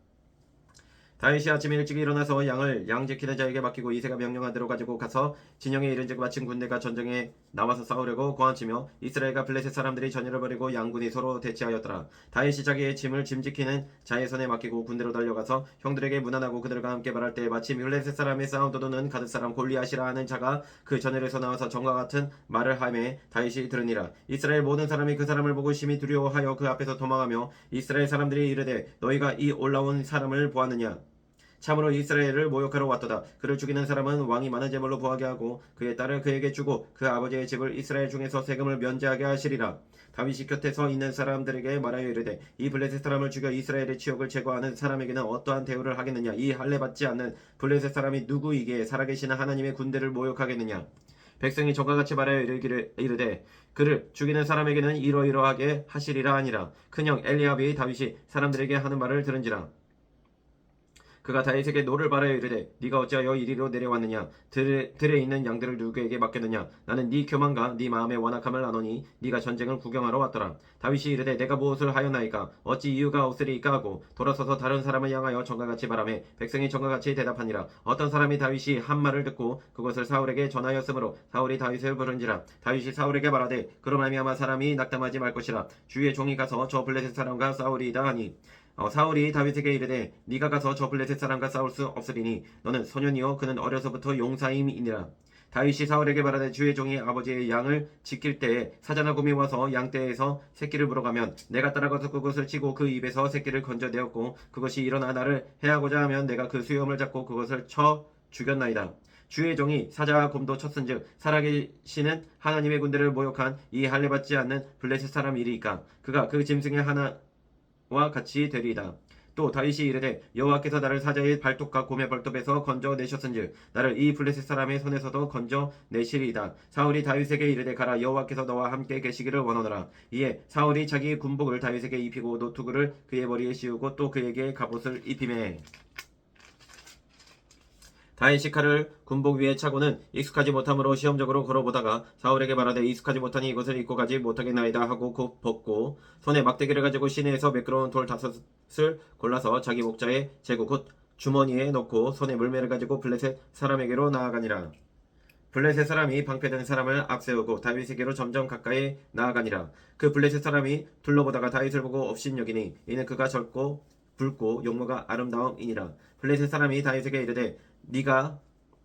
다윗이 아침에 일찍 일어나서 양 지키는 자에게 맡기고 이새가 명령한 대로 가지고 가서 진영에 이른즉 마침 군대가 전쟁에 나와서 싸우려고 고함치며 이스라엘과 블레셋 사람들이 전열을 벌이고 양군이 서로 대치하였더라. 다윗이 자기의 짐을 짐지키는 자의 손에 맡기고 군대로 달려가서 형들에게 문안하고 그들과 함께 말할 때 마침 블레셋 사람의 싸움 도두는 가드 사람 골리앗이라 하는 자가 그 전열에서 나와서 전과 같은 말을 하매 다윗이 들으니라. 이스라엘 모든 사람이 그 사람을 보고 심히 두려워하여 그 앞에서 도망하며 이스라엘 사람들이 이르되 너희가 이 올라온 사람을 보았느냐. 참으로 이스라엘을 모욕하러 왔도다. 그를 죽이는 사람은 왕이 많은 제물로 보하게 하고 그의 딸을 그에게 주고 그 아버지의 집을 이스라엘 중에서 세금을 면제하게 하시리라. 다윗이 곁에 서 있는 사람들에게 말하여 이르되 이 블레셋 사람을 죽여 이스라엘의 치욕을 제거하는 사람에게는 어떠한 대우를 하겠느냐. 이 할례 받지 않는 블레셋 사람이 누구이기에 살아계시는 하나님의 군대를 모욕하겠느냐. 백성이 저가 같이 말하여 이르되 그를 죽이는 사람에게는 이러이러하게 하시리라 하니라. 큰형 엘리압이 다윗이 사람들에게 하는 말을 들은지라. 그가 다윗에게 노를 바라여 이르되 네가 어찌하여 이리로 내려왔느냐. 들에 있는 양들을 누구에게 맡겼느냐. 나는 네 교만과 네 마음의 완악함을 아노니 네가 전쟁을 구경하러 왔더라. 다윗이 이르되 내가 무엇을 하였나이까. 어찌 이유가 없으리이까 하고 돌아서서 다른 사람을 향하여 전과같이 바라매 백성이 전과같이 대답하니라. 어떤 사람이 다윗이 한 말을 듣고 그것을 사울에게 전하였으므로 사울이 다윗을 부른지라. 다윗이 사울에게 말하되 그로 말미암아 사람이 낙담하지 말 것이라. 주의 종이 가서 저 블레셋 사람과 싸우리이다 하니 사울이 다윗에게 이르되 네가 가서 저 블레셋 사람과 싸울 수 없으리니 너는 소년이요 그는 어려서부터 용사임이니라. 다윗이 사울에게 말하되 주의 종이 아버지의 양을 지킬 때에 사자나 곰이 와서 양떼에서 새끼를 물어가면 내가 따라가서 그것을 치고 그 입에서 새끼를 건져내었고 그것이 일어나 나를 해하고자 하면 내가 그 수염을 잡고 그것을 쳐 죽였나이다. 주의 종이 사자와 곰도 쳤은즉 살아계시는 하나님의 군대를 모욕한 이 할례받지 않는 블레셋 사람이리이까. 그가 그 짐승의 하나와 같이 되리이다. 또 다윗이 이르되 여호와께서 나를 사자의 발톱과 곰의 발톱에서 건져 내셨은즉 나를 이 블레셋 사람의 손에서도 건져 내시리이다. 사울이 다윗에게 이르되 가라 여호와께서 너와 함께 계시기를 원하노라. 이에 사울이 자기 군복을 다윗에게 입히고 노투구를 그의 머리에 씌우고 또 그에게 갑옷을 입히매 다윗이 칼을 군복 위에 차고는 익숙하지 못함으로 시험적으로 걸어보다가 사울에게 말하되 익숙하지 못하니 이것을 입고 가지 못하겠나이다 하고 곧 벗고 손에 막대기를 가지고 시내에서 매끄러운 돌 5을 골라서 자기 목자에 재고 곧 주머니에 넣고 손에 물매를 가지고 블레셋 사람에게로 나아가니라. 블레셋 사람이 방패든 사람을 앞세우고 다윗에게로 점점 가까이 나아가니라. 그 블레셋 사람이 둘러보다가 다윗을 보고 업신여기니 이는 그가 젊고 붉고 용모가 아름다움이니라. 블레셋 사람이 다윗에게 이르되 네가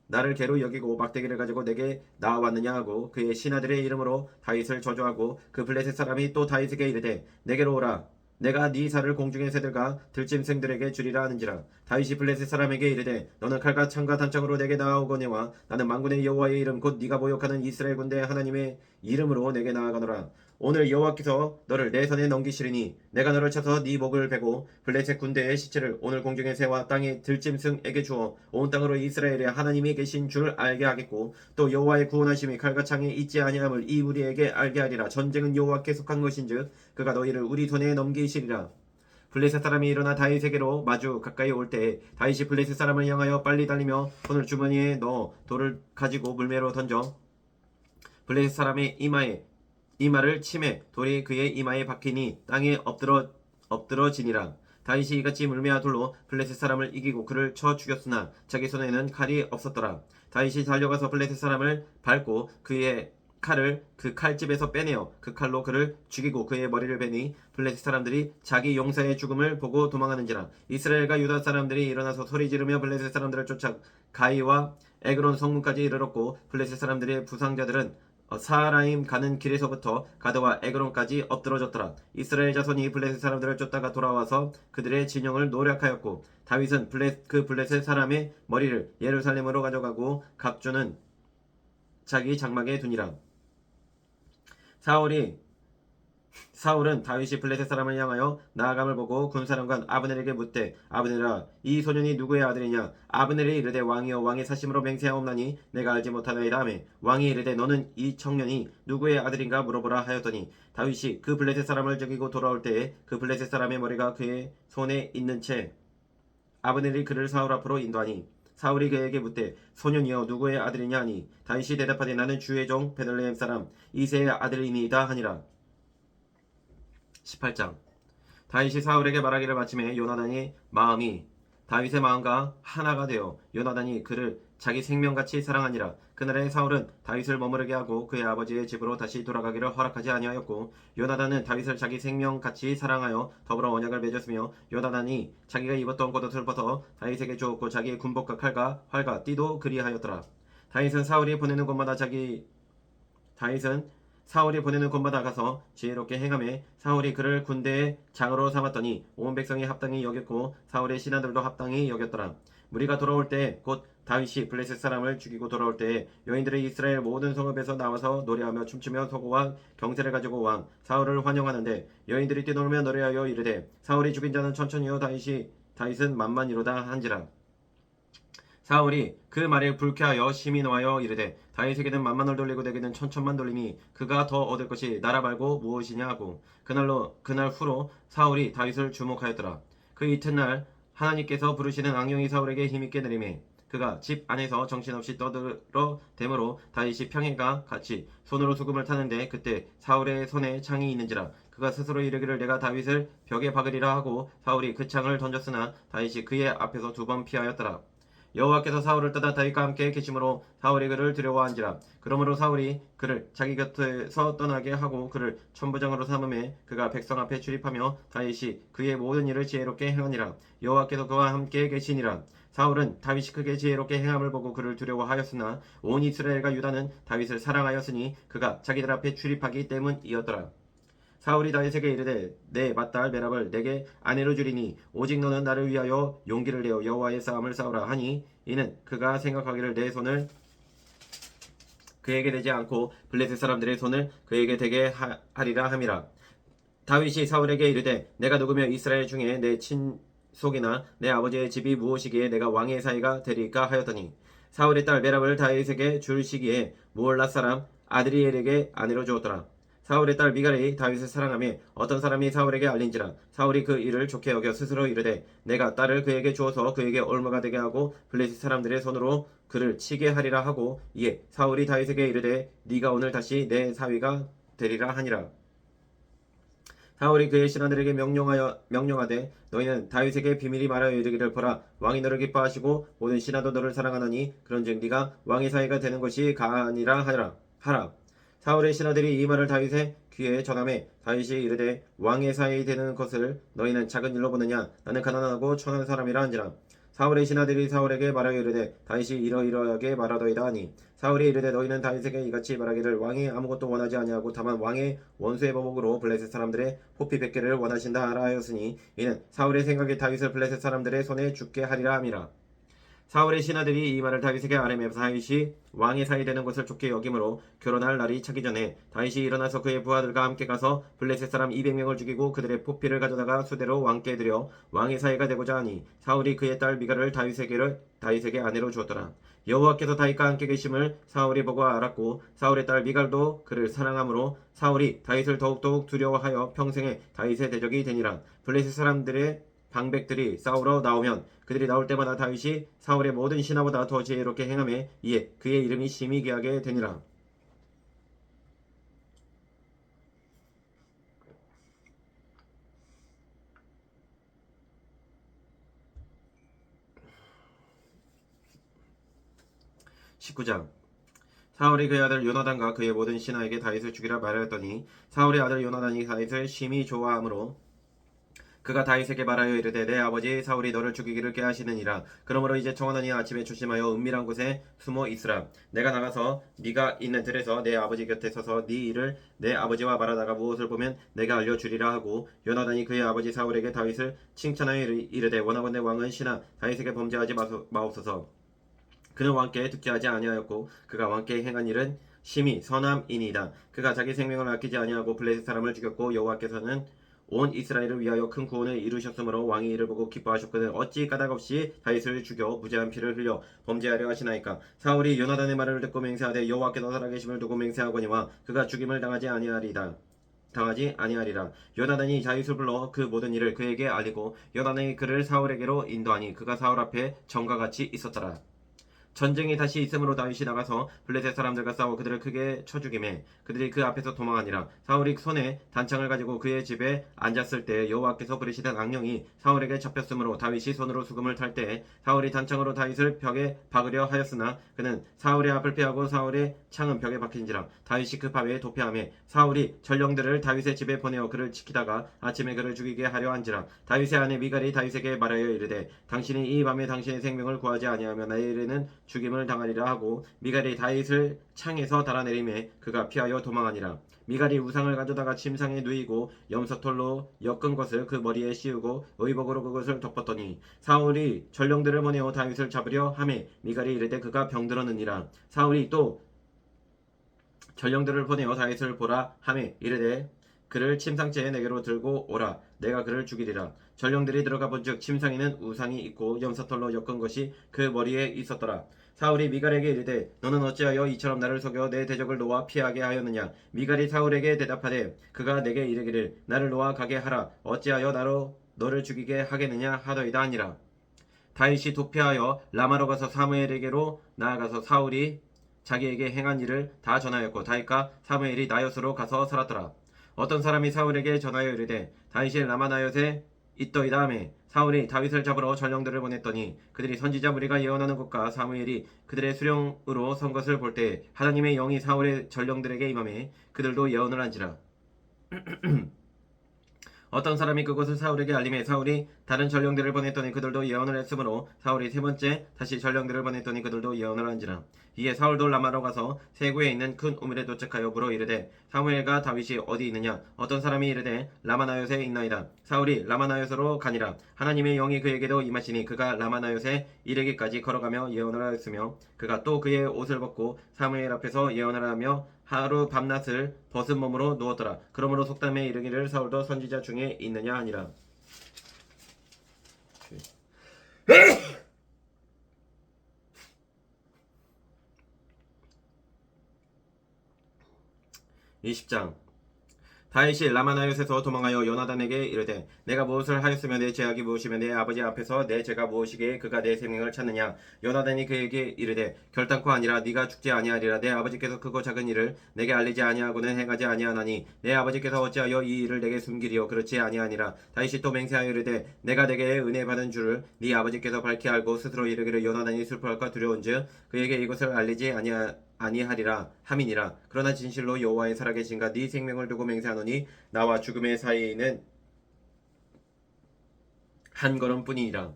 나를 개로 여기고 막대기를 가지고 내게 나왔느냐 하고 그의 신하들의 이름으로 다윗을 저주하고 그 블레셋 사람이 또 다윗에게 이르되 내게로 오라. 내가 네 살을 공중의 새들과 들짐승들에게 주리라 하는지라. 다윗이 블레셋 사람에게 이르되 너는 칼과 창과 단창으로 내게 나아오거니와 나는 만군의 여호와의 이름 곧 네가 모욕하는 이스라엘 군대 하나님의 이름으로 내게 나아가노라. 오늘 여호와께서 너를 내 손에 넘기시리니 내가 너를 쳐서 네 목을 베고 블레셋 군대의 시체를 오늘 공중의 새와 땅의 들짐승에게 주어 온 땅으로 이스라엘의 하나님이 계신 줄 알게 하겠고 또 여호와의 구원하심이 칼과 창에 있지 아니함을 이 우리에게 알게 하리라. 전쟁은 여호와께 속한 것인즉 그가 너희를 우리 손에 넘기시리라. 블레셋 사람이 일어나 다윗에게로 마주 가까이 올 때에 다윗이 블레셋 사람을 향하여 빨리 달리며 손을 주머니에 넣어 돌을 가지고 물매로 던져 블레셋 사람의 이마를 치매 돌이 그의 이마에 박히니 땅에 엎드러지니라. 다윗이 이같이 물매와 돌로 블레셋 사람을 이기고 그를 쳐 죽였으나 자기 손에는 칼이 없었더라. 다윗이 달려가서 블레셋 사람을 밟고 그의 칼을 그 칼집에서 빼내어 그 칼로 그를 죽이고 그의 머리를 베니 블레셋 사람들이 자기 용사의 죽음을 보고 도망하는지라. 이스라엘과 유다 사람들이 일어나서 소리 지르며 블레셋 사람들을 쫓아 가이와 에그론 성문까지 이르렀고 블레셋 사람들의 부상자들은 사하라임 가는 길에서부터 가드와 에그론까지 엎드러졌더라. 이스라엘 자손이 블레셋 사람들을 쫓다가 돌아와서 그들의 진영을 노략하였고 다윗은 블레셋 사람의 머리를 예루살렘으로 가져가고 각주는 자기 장막에 두니라. 사울은 다윗이 블레셋 사람을 향하여 나아감을 보고 군사령관 아브넬에게 묻되 아브넬아 이 소년이 누구의 아들이냐. 아브넬이 이르되 왕이여 왕의 사심으로 맹세하옵나니 내가 알지 못하나이다 하며 왕이 이르되 너는 이 청년이 누구의 아들인가 물어보라 하였더니 다윗이 그 블레셋 사람을 죽이고 돌아올 때에 그 블레셋 사람의 머리가 그의 손에 있는 채 아브넬이 그를 사울 앞으로 인도하니 사울이 그에게 묻되 소년이여 누구의 아들이냐 하니 다윗이 대답하되 나는 주의 종 베들레헴 사람 이새의 아들이니이다 하니라. 18장. 다윗이 사울에게 말하기를 마침에 요나단의 마음이 다윗의 마음과 하나가 되어 요나단이 그를 자기 생명같이 사랑하니라. 그날에 사울은 다윗을 머무르게 하고 그의 아버지의 집으로 다시 돌아가기를 허락하지 아니하였고 요나단은 다윗을 자기 생명같이 사랑하여 더불어 언약을 맺었으며 요나단이 자기가 입었던 겉옷을 벗어 다윗에게 주었고 자기의 군복과 칼과 활과 띠도 그리하였더라. 다윗은 사울이 보내는 곳마다 가서 지혜롭게 행하매 사울이 그를 군대의 장으로 삼았더니 온 백성이 합당히 여겼고 사울의 신하들도 합당히 여겼더라. 무리가 돌아올 때 곧 다윗이 블레셋 사람을 죽이고 돌아올 때에 여인들이 이스라엘 모든 성읍에서 나와서 노래하며 춤추며 서고와 경세를 가지고 왕 사울을 환영하는데 여인들이 뛰놀며 노래하여 이르되 사울이 죽인 자는 천천히요 다윗은 만만이로다 한지라. 사울이 그 말에 불쾌하여 심히 노하여 이르되 다윗에게는 만만을 돌리고 내게는 천천만 돌리니 그가 더 얻을 것이 나라 말고 무엇이냐 하고 그날 후로 사울이 다윗을 주목하였더라. 그 이튿날 하나님께서 부르시는 악령이 사울에게 힘있게 내리매 그가 집 안에서 정신없이 떠들어 대므로 다윗이 평행과 같이 손으로 수금을 타는데 그때 사울의 손에 창이 있는지라. 그가 스스로 이르기를 내가 다윗을 벽에 박으리라 하고 사울이 그 창을 던졌으나 다윗이 그의 앞에서 2번 피하였더라. 여호와께서 사울을 떠나 다윗과 함께 계심으로 사울이 그를 두려워한지라. 그러므로 사울이 그를 자기 곁에서 떠나게 하고 그를 천부장으로 삼음에 그가 백성 앞에 출입하며 다윗이 그의 모든 일을 지혜롭게 행하니라. 여호와께서 그와 함께 계시니라. 사울은 다윗이 크게 지혜롭게 행함을 보고 그를 두려워하였으나 온 이스라엘과 유다는 다윗을 사랑하였으니 그가 자기들 앞에 출입하기 때문이었더라. 사울이 다윗에게 이르되 내 맏딸 메랍을 내게 아내로 주리니 오직 너는 나를 위하여 용기를 내어 여호와의 싸움을 싸우라 하니 이는 그가 생각하기를 내 손을 그에게 대지 않고 블레셋 사람들의 손을 그에게 대게 하리라 함이라. 다윗이 사울에게 이르되 내가 누구며 이스라엘 중에 내 친속이나 내 아버지의 집이 무엇이기에 내가 왕의 사이가 되리까 하였더니 사울의 딸 메랍을 다윗에게 줄 시기에 무올라 사람 아드리엘에게 아내로 주었더라. 사울의 딸 미갈이 다윗을 사랑하며 어떤 사람이 사울에게 알린지라. 사울이 그 일을 좋게 여겨 스스로 이르되 내가 딸을 그에게 주어서 그에게 올무가 되게 하고 블레셋 사람들의 손으로 그를 치게 하리라 하고 이에 사울이 다윗에게 이르되 네가 오늘 다시 내 사위가 되리라 하니라. 사울이 그의 신하들에게 명령하되 너희는 다윗에게 비밀히 말하여 이르기를 보라 왕이 너를 기뻐하시고 모든 신하도 너를 사랑하나니 그런즉 네가 왕의 사위가 되는 것이 가아니라 하라. 사울의 신하들이 이 말을 다윗의 귀에 전하매 다윗이 이르되 왕의 사위 되는 것을 너희는 작은 일로 보느냐. 나는 가난하고 천한 사람이라 한지라. 사울의 신하들이 사울에게 말하여 이르되 다윗이 이러이러하게 말하더이다 하니 사울이 이르되 너희는 다윗에게 이같이 말하기를 왕이 아무것도 원하지 아니하고 다만 왕의 원수의 보복으로 블레셋 사람들의 포피 100개를 원하신다 하라 하였으니 이는 사울의 생각이 다윗을 블레셋 사람들의 손에 죽게 하리라 함이라. 사울의 신하들이 이 말을 다윗에게 아뢰며 다윗이 왕의 사이 되는 것을 좋게 여김으로 결혼할 날이 차기 전에 다윗이 일어나서 그의 부하들과 함께 가서 블레셋 사람 200명을 죽이고 그들의 포피를 가져다가 수대로 왕께 드려 왕의 사이가 되고자 하니 사울이 그의 딸 미갈을 다윗에게 아내로 주었더라. 여호와께서 다윗과 함께 계심을 사울이 보고 알았고 사울의 딸 미갈도 그를 사랑하므로 사울이 다윗을 더욱더욱 두려워하여 평생에 다윗의 대적이 되니라. 블레셋 사람들의 방백들이 싸우러 나오면 그들이 나올 때마다 다윗이 사울의 모든 신하보다 더 지혜롭게 행하며 이에 그의 이름이 심히 귀하게 되니라. 19장. 사울이 그의 아들 요나단과 그의 모든 신하에게 다윗을 죽이라 말하였더니 사울의 아들 요나단이 다윗을 심히 좋아하므로 그가 다윗에게 말하여 이르되 내 아버지 사울이 너를 죽이기를 꾀하시느니라. 그러므로 이제 청하노니 아침에 조심하여 은밀한 곳에 숨어 있으라. 내가 나가서 네가 있는 들에서 내 아버지 곁에 서서 네 일을 내 아버지와 말하다가 무엇을 보면 내가 알려주리라 하고 요나단이 그의 아버지 사울에게 다윗을 칭찬하여 이르되 원하건대 왕은 신하 다윗에게 범죄하지 마옵소서. 그는 왕께 듣게 하지 아니하였고 그가 왕께 행한 일은 심히 선함이니이다. 그가 자기 생명을 아끼지 아니하고 블레셋 사람을 죽였고 여호와께서는 온 이스라엘을 위하여 큰 구원을 이루셨으므로 왕이 이를 보고 기뻐하셨거든 어찌 까닭없이 다윗을 죽여 무죄한 피를 흘려 범죄하려 하시나이까. 사울이 요나단의 말을 듣고 맹세하되 여호와께서 살아계심을 두고 맹세하거니와 그가 죽임을 당하지 아니하리라. 요나단이 다윗을 불러 그 모든 일을 그에게 알리고 요나단이 그를 사울에게로 인도하니 그가 사울 앞에 전과 같이 있었더라. 전쟁이 다시 있으므로 다윗이 나가서 블레셋 사람들과 싸워 그들을 크게 쳐 죽이매 그들이 그 앞에서 도망하니라. 사울이 손에 단창을 가지고 그의 집에 앉았을 때 여호와께서 부르시던 악령이 사울에게 잡혔으므로 다윗이 손으로 수금을 탈 때에 사울이 단창으로 다윗을 벽에 박으려 하였으나 그는 사울의 앞을 피하고 사울의 창은 벽에 박힌지라. 다윗이 그 밤에 도피하매 사울이 전령들을 다윗의 집에 보내어 그를 지키다가 아침에 그를 죽이게 하려 한지라. 다윗의 아내 미갈이 다윗에게 말하여 이르되 당신이 이 밤에 당신의 생명을 구하지 아니하며 내일에는 죽임을 당하리라 하고 미갈이 다윗을 창에서 달아내리매 그가 피하여 도망하니라. 미갈이 우상을 가져다가 침상에 누이고 염소털로 엮은 것을 그 머리에 씌우고 의복으로 그것을 덮었더니 사울이 전령들을 보내어 다윗을 잡으려 하매 미갈이 이르되 그가 병들었느니라. 사울이 또 전령들을 보내어 다윗을 보라 하매 이르되 그를 침상째에 내게로 들고 오라. 내가 그를 죽이리라. 전령들이 들어가 본즉 침상에는 우상이 있고 염소털로 엮은 것이 그 머리에 있었더라. 사울이 미갈에게 이르되 너는 어찌하여 이처럼 나를 속여 내 대적을 놓아 피하게 하였느냐. 미갈이 사울에게 대답하되 그가 내게 이르기를 나를 놓아 가게 하라. 어찌하여 나로 너를 죽이게 하겠느냐 하더이다 하니라. 다윗이 도피하여 라마로 가서 사무엘에게로 나아가서 사울이 자기에게 행한 일을 다 전하였고 다윗과 사무엘이 나엿으로 가서 살았더라. 어떤 사람이 사울에게 전하여 이르되 다윗이 라마 나엿에 있더이다 하매 사울이 다윗을 잡으러 전령들을 보냈더니 그들이 선지자 무리가 예언하는 것과 사무엘이 그들의 수령으로 선 것을 볼 때 하나님의 영이 사울의 전령들에게 임하매 그들도 예언을 한지라. 어떤 사람이 그것을 사울에게 알림해 사울이 다른 전령들을 보냈더니 그들도 예언을 했으므로 사울이 세 번째 다시 전령들을 보냈더니 그들도 예언을 한지라. 이에 사울도 라마로 가서 세구에 있는 큰 우물에 도착하여 물어 이르되 사무엘과 다윗이 어디 있느냐. 어떤 사람이 이르되 라마나요에 있나이다. 사울이 라마나요로 가니라. 하나님의 영이 그에게도 임하시니 그가 라마나요에 이르기까지 걸어가며 예언을 하였으며 그가 또 그의 옷을 벗고 사무엘 앞에서 예언을 하며 하루 밤낮을 벗은 몸으로 누웠더라. 그러므로 속담에 이르기를 사울도 선지자 중에 있느냐 하니라. 20장. 다윗이 라마나요에서 도망하여 요나단에게 이르되 내가 무엇을 하였으며 내 죄악이 무엇이며 내 아버지 앞에서 내 죄가 무엇이기에 그가 내 생명을 찾느냐. 요나단이 그에게 이르되 결단코 아니라 네가 죽지 아니하리라. 내 아버지께서 크고 작은 일을 내게 알리지 아니하고는 행하지 아니하나니 내 아버지께서 어찌하여 이 일을 내게 숨기리요. 그렇지 아니하니라. 다윗이 또 맹세하여 이르되 내가 내게 은혜 받은 줄을 네 아버지께서 밝히 알고 스스로 이르기를 요나단이 슬퍼할까 두려운즉 그에게 이것을 알리지 아니하리라 함이니라. 그러나 진실로 여호와의 살아계신가 네 생명을 두고 맹세하노니 나와 죽음의 사이에 있는 한 걸음뿐이니라.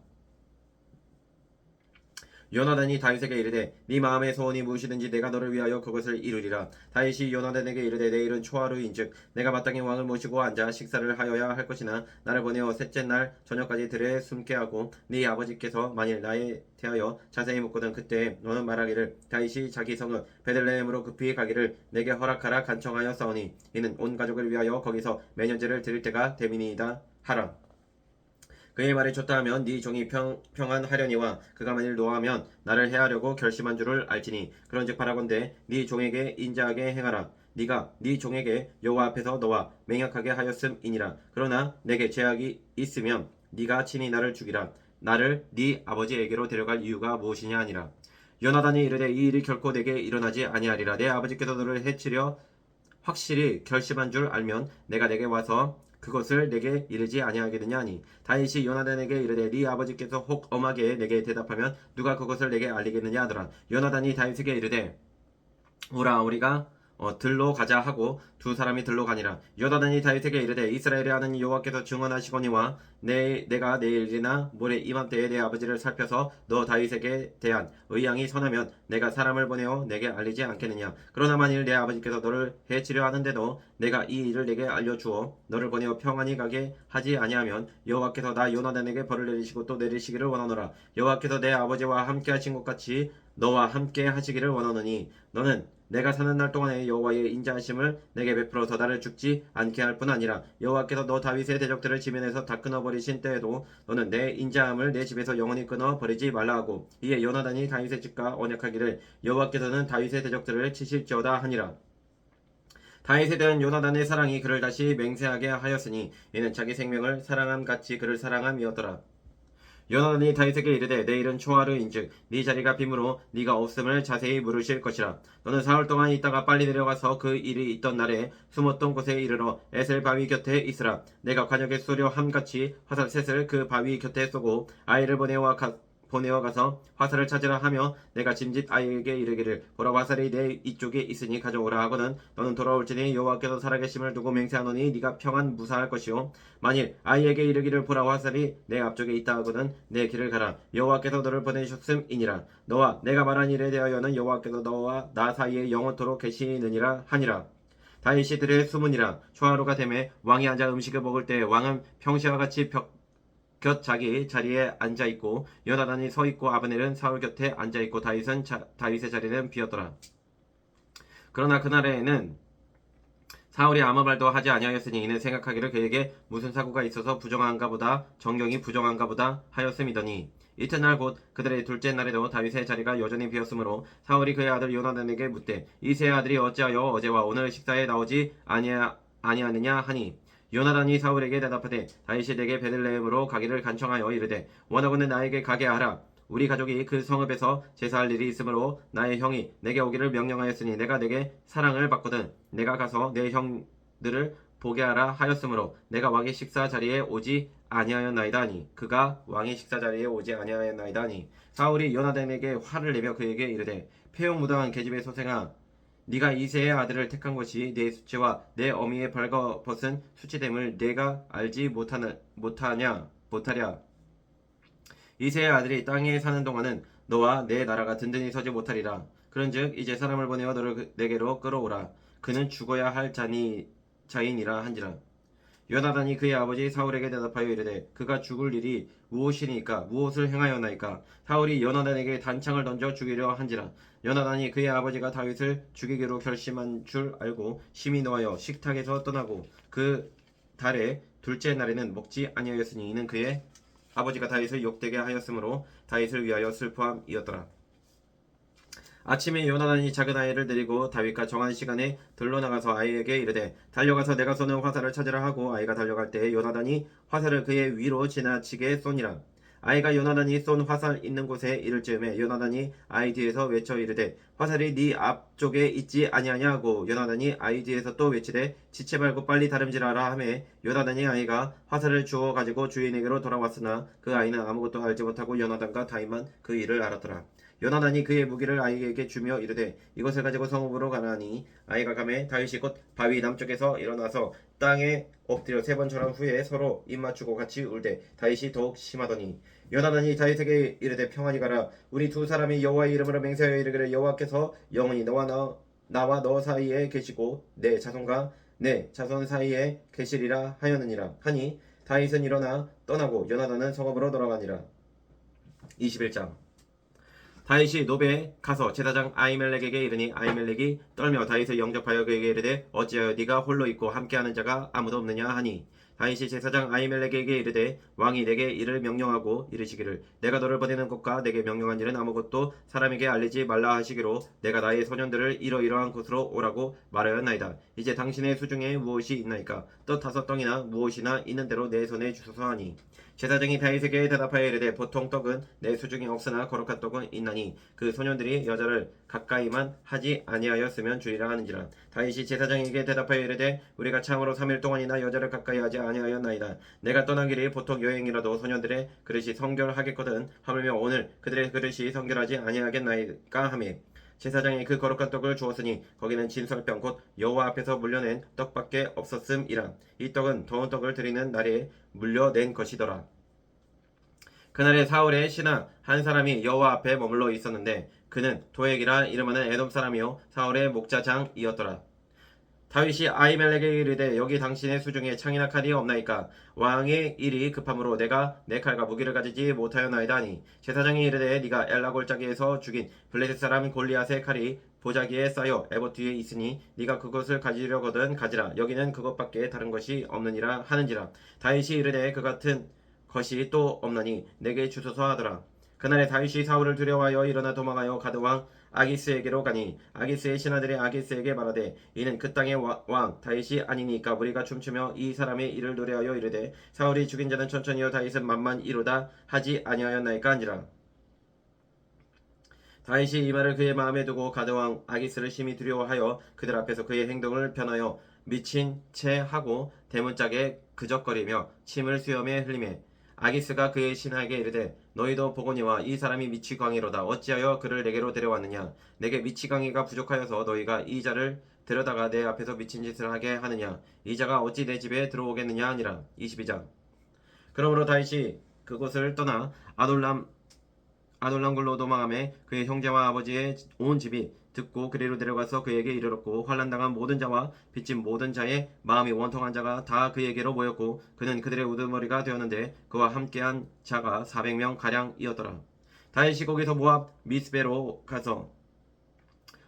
요나단이 다윗에게 이르되 네 마음의 소원이 무엇이든지 내가 너를 위하여 그것을 이루리라. 다윗이 요나단에게 이르되 내일은 초하루인즉 내가 마땅히 왕을 모시고 앉아 식사를 하여야 할 것이나 나를 보내어 셋째 날 저녁까지 들에 숨게 하고 네 아버지께서 만일 나에 대하여 자세히 묻거든 그때 너는 말하기를 다윗이 자기 성읍 베들레헴으로 급히 가기를 내게 허락하라 간청하여 싸우니 이는 온 가족을 위하여 거기서 매년제를 드릴 때가 됨이니이다 하라. 그의 말이 좋다 하면 네 종이 평안하려니와 그가 만일 노하면 나를 해하려고 결심한 줄을 알지니 그런즉 바라건대 네 종에게 인자하게 행하라. 네가 네 종에게 여호와 앞에서 너와 맹약하게 하였음이니라. 그러나 내게 죄악이 있으면 네가 친히 나를 죽이라. 나를 네 아버지에게로 데려갈 이유가 무엇이냐 하니라. 요나단이 이르되 이 일이 결코 내게 일어나지 아니하리라. 내 아버지께서 너를 해치려 확실히 결심한 줄 알면 내가 내게 와서 그것을 내게 이르지 아니하겠느냐 하니 다윗이 요나단에게 이르되 네 아버지께서 혹 엄하게 내게 대답하면 누가 그것을 내게 알리겠느냐 하더라. 요나단이 다윗에게 이르되 오라 우리가 들로 가자 하고 두 사람이 들로 가니라. 요나단이 다윗에게 이르되 이스라엘의 하나님 여호와께서 증언하시거니와 내가 내일이나 모레 이맘때에 내 아버지를 살펴서 너 다윗에게 대한 의향이 선하면 내가 사람을 보내어 내게 알리지 않겠느냐. 그러나 만일 내 아버지께서 너를 해치려 하는데도 내가 이 일을 내게 알려주어 너를 보내어 평안히 가게 하지 아니하면 여호와께서 나 요나단에게 벌을 내리시고 또 내리시기를 원하노라. 여호와께서 내 아버지와 함께 하신 것 같이 너와 함께 하시기를 원하노니 너는 내가 사는 날 동안에 여호와의 인자하심을 내게 베풀어서 나를 죽지 않게 할 뿐 아니라 여호와께서 너 다윗의 대적들을 지면에서 다 끊어버리신 때에도 너는 내 인자함을 내 집에서 영원히 끊어버리지 말라 하고 이에 요나단이 다윗의 집과 언약하기를 여호와께서는 다윗의 대적들을 치실지어다 하니라. 다윗에 대한 요나단의 사랑이 그를 다시 맹세하게 하였으니 이는 자기 생명을 사랑함 같이 그를 사랑함이었더라. 요나단이 다윗에게 이르되 내일은 초하루인즉 네 자리가 빔으로 네가 없음을 자세히 물으실 것이라. 너는 사흘 동안 있다가 빨리 내려가서 그 일이 있던 날에 숨었던 곳에 이르러 에셀 바위 곁에 있으라. 내가 관역에 쏘려 함같이 화살 셋을 그 바위 곁에 쏘고 아이를 보내어 가서 화살을 찾으라 하며 내가 짐짓 아이에게 이르기를 보라 화살이 내 이쪽에 있으니 가져오라 하거든 너는 돌아올지니 여호와께서 살아계심을 두고 맹세하노니 네가 평안 무사할 것이요 만일 아이에게 이르기를 보라 화살이 내 앞쪽에 있다 하거든 내 길을 가라 여호와께서 너를 보내셨음이니라. 너와 내가 말한 일에 대하여는 여호와께서 너와 나 사이에 영원토록 계시느니라 하니라. 다윗이 들에 수문이라. 초하루가 되매 왕이 앉아 음식을 먹을 때 왕은 평시와 같이 곁 자기 자리에 앉아있고 요나단이 서있고 아브넬은 사울 곁에 앉아있고 다윗의 자리는 비었더라. 그러나 그날에는 사울이 아무 말도 하지 아니하였으니 이는 생각하기를 그에게 무슨 사고가 있어서 부정한가 보다 정경이 부정한가 보다 하였음이더니 이튿날 곧 그들의 둘째 날에도 다윗의 자리가 여전히 비었으므로 사울이 그의 아들 요나단에게 묻되 이 세 아들이 어찌하여 어제와 오늘 식사에 나오지 아니하느냐 하니 요나단이 사울에게 대답하되 다윗이 내게 베들레헴으로 가기를 간청하여 이르되 원하고는 나에게 가게 하라. 우리 가족이 그 성읍에서 제사할 일이 있으므로 나의 형이 내게 오기를 명령하였으니 내가 내게 사랑을 받거든 내가 가서 내 형들을 보게 하라 하였으므로 내가 왕의 식사 자리에 오지 아니하였나이다 하니 그가 왕의 식사 자리에 오지 아니하였나이다 하니 사울이 요나단에게 화를 내며 그에게 이르되 폐용무당한 계집의 소생아 네가 이새의 아들을 택한 것이 내 수치와 내 어미의 벌거벗은 수치됨을 내가 알지 못하랴. 이새의 아들이 땅에 사는 동안은 너와 내 나라가 든든히 서지 못하리라. 그런즉 이제 사람을 보내어 너를 내게로 끌어오라. 그는 죽어야 할 자인이라 한지라. 요나단이 그의 아버지 사울에게 대답하여 이르되 그가 죽을 일이 무엇이니까 무엇을 행하였나이까. 사울이 요나단에게 단창을 던져 죽이려 한지라. 요나단이 그의 아버지가 다윗을 죽이기로 결심한 줄 알고 심히 노하여 식탁에서 떠나고 그 달의 둘째 날에는 먹지 아니하였으니 이는 그의 아버지가 다윗을 욕되게 하였으므로 다윗을 위하여 슬퍼함이었더라. 아침에 요나단이 작은 아이를 데리고 다윗과 정한 시간에 들러 나가서 아이에게 이르되 달려가서 내가 쏘는 화살을 찾으라 하고 아이가 달려갈 때에 요나단이 화살을 그의 위로 지나치게 쏘니라. 아이가 요나단이 쏜 화살 있는 곳에 이를 즈음에 요나단이 아이 뒤에서 외쳐 이르되 화살이 네 앞쪽에 있지 아니하냐 하고 요나단이 아이 뒤에서 또 외치되 지체 말고 빨리 다름질하라 하매 요나단이 아이가 화살을 주워 가지고 주인에게로 돌아왔으나 그 아이는 아무것도 알지 못하고 요나단과 다윗만 그 일을 알았더라. 요나단이 그의 무기를 아이에게 주며 이르되 이것을 가지고 성읍으로 가라니 아이가 가매 다윗이 곧 바위 남쪽에서 일어나서 땅에 엎드려 세 번 절한 후에 서로 입맞추고 같이 울되 다윗이 더욱 심하더니 요나단이 다윗에게 이르되 평안히 가라. 우리 두 사람이 여호와의 이름으로 맹세하여 이르기를 여호와께서 영원히 나와 너 사이에 계시고 내 자손과 내 자손 사이에 계시리라 하였느니라 하니 다윗은 일어나 떠나고 요나단은 성읍으로 돌아가니라. 21장 다윗이 노베에 가서 제사장 아히멜렉에게 이르니 아히멜렉이 떨며 다윗을 영접하여 그에게 이르되 어찌하여 네가 홀로 있고 함께하는 자가 아무도 없느냐 하니 다윗이 제사장 아히멜렉에게 이르되 왕이 내게 이를 명령하고 이르시기를 내가 너를 보내는 것과 내게 명령한 일은 아무것도 사람에게 알리지 말라 하시기로 내가 나의 소년들을 이러이러한 곳으로 오라고 말하였나이다. 이제 당신의 수중에 무엇이 있나이까 또 5덩이나 무엇이나 있는 대로 내 손에 주소서 하니 제사장이 다윗에게 대답하여 이르되 보통 떡은 내 수중에 없으나 거룩한 떡은 있나니 그 소년들이 여자를 가까이만 하지 아니하였으면 주리라 하는지라. 다윗이 제사장에게 대답하여 이르되 우리가 참으로 3일 동안이나 여자를 가까이 하지 아니하였나이다. 내가 떠난 길이 보통 여행이라도 소년들의 그릇이 성결하겠거든. 하물며 오늘 그들의 그릇이 성결하지 아니하겠나이까 하며 제사장이 그 거룩한 떡을 주었으니 거기는 진설병 곧 여호와 앞에서 물려낸 떡밖에 없었음이라. 이 떡은 더운 떡을 드리는 날에 물려낸 것이더라. 그날에 사울의 신하 한 사람이 여호와 앞에 머물러 있었는데 그는 도액이라 이름하는 에돔 사람이요 사울의 목자장이었더라. 다윗이 아히멜렉에게 이르되 여기 당신의 수중에 창이나 칼이 없나이까. 왕의 일이 급함으로 내가 내 칼과 무기를 가지지 못하였나이다 하니 제사장이 이르되 네가 엘라 골짜기에서 죽인 블레셋 사람 골리앗의 칼이 보자기에 쌓여 에봇 뒤에 있으니 네가 그것을 가지려거든 가지라. 여기는 그것밖에 다른 것이 없느니라 하는지라. 다윗이 이르되 그 같은 것이 또 없나니 내게 주소서 하더라. 그날에 다윗이 사울을 두려워하여 일어나 도망하여 가드왕 아기스에게로 가니 아기스의 신하들이 아기스에게 말하되 이는 그 땅의 왕 다윗이 아니니까 우리가 춤추며 이 사람의 일을 노래하여 이르되 사울이 죽인 자는 천천히요 다윗은 만만이로다 하지 아니하였나이까 한지라. 다윗이 이 말을 그의 마음에 두고 가드왕 아기스를 심히 두려워하여 그들 앞에서 그의 행동을 변하여 미친 채 하고 대문짝에 그적거리며 침을 수염에 흘리매 아기스가 그의 신하에게 이르되 너희도 보거니와 이 사람이 미치광이로다. 어찌하여 그를 내게로 데려왔느냐. 내게 미치광이가 부족하여서 너희가 이 자를 데려다가 내 앞에서 미친 짓을 하게 하느냐. 이 자가 어찌 내 집에 들어오겠느냐 하니라. 22장. 그러므로 다윗이 그곳을 떠나 아돌람굴로 도망하매 그의 형제와 아버지의 온 집이 듣고 그리로 데려가서 그에게 이르렀고 환난당한 모든 자와 빚진 모든 자의 마음이 원통한 자가 다 그에게로 모였고 그는 그들의 우두머리가 되었는데 그와 함께한 자가 400명 가량이었더라. 다윗이 거기서 모압 미스베로 가서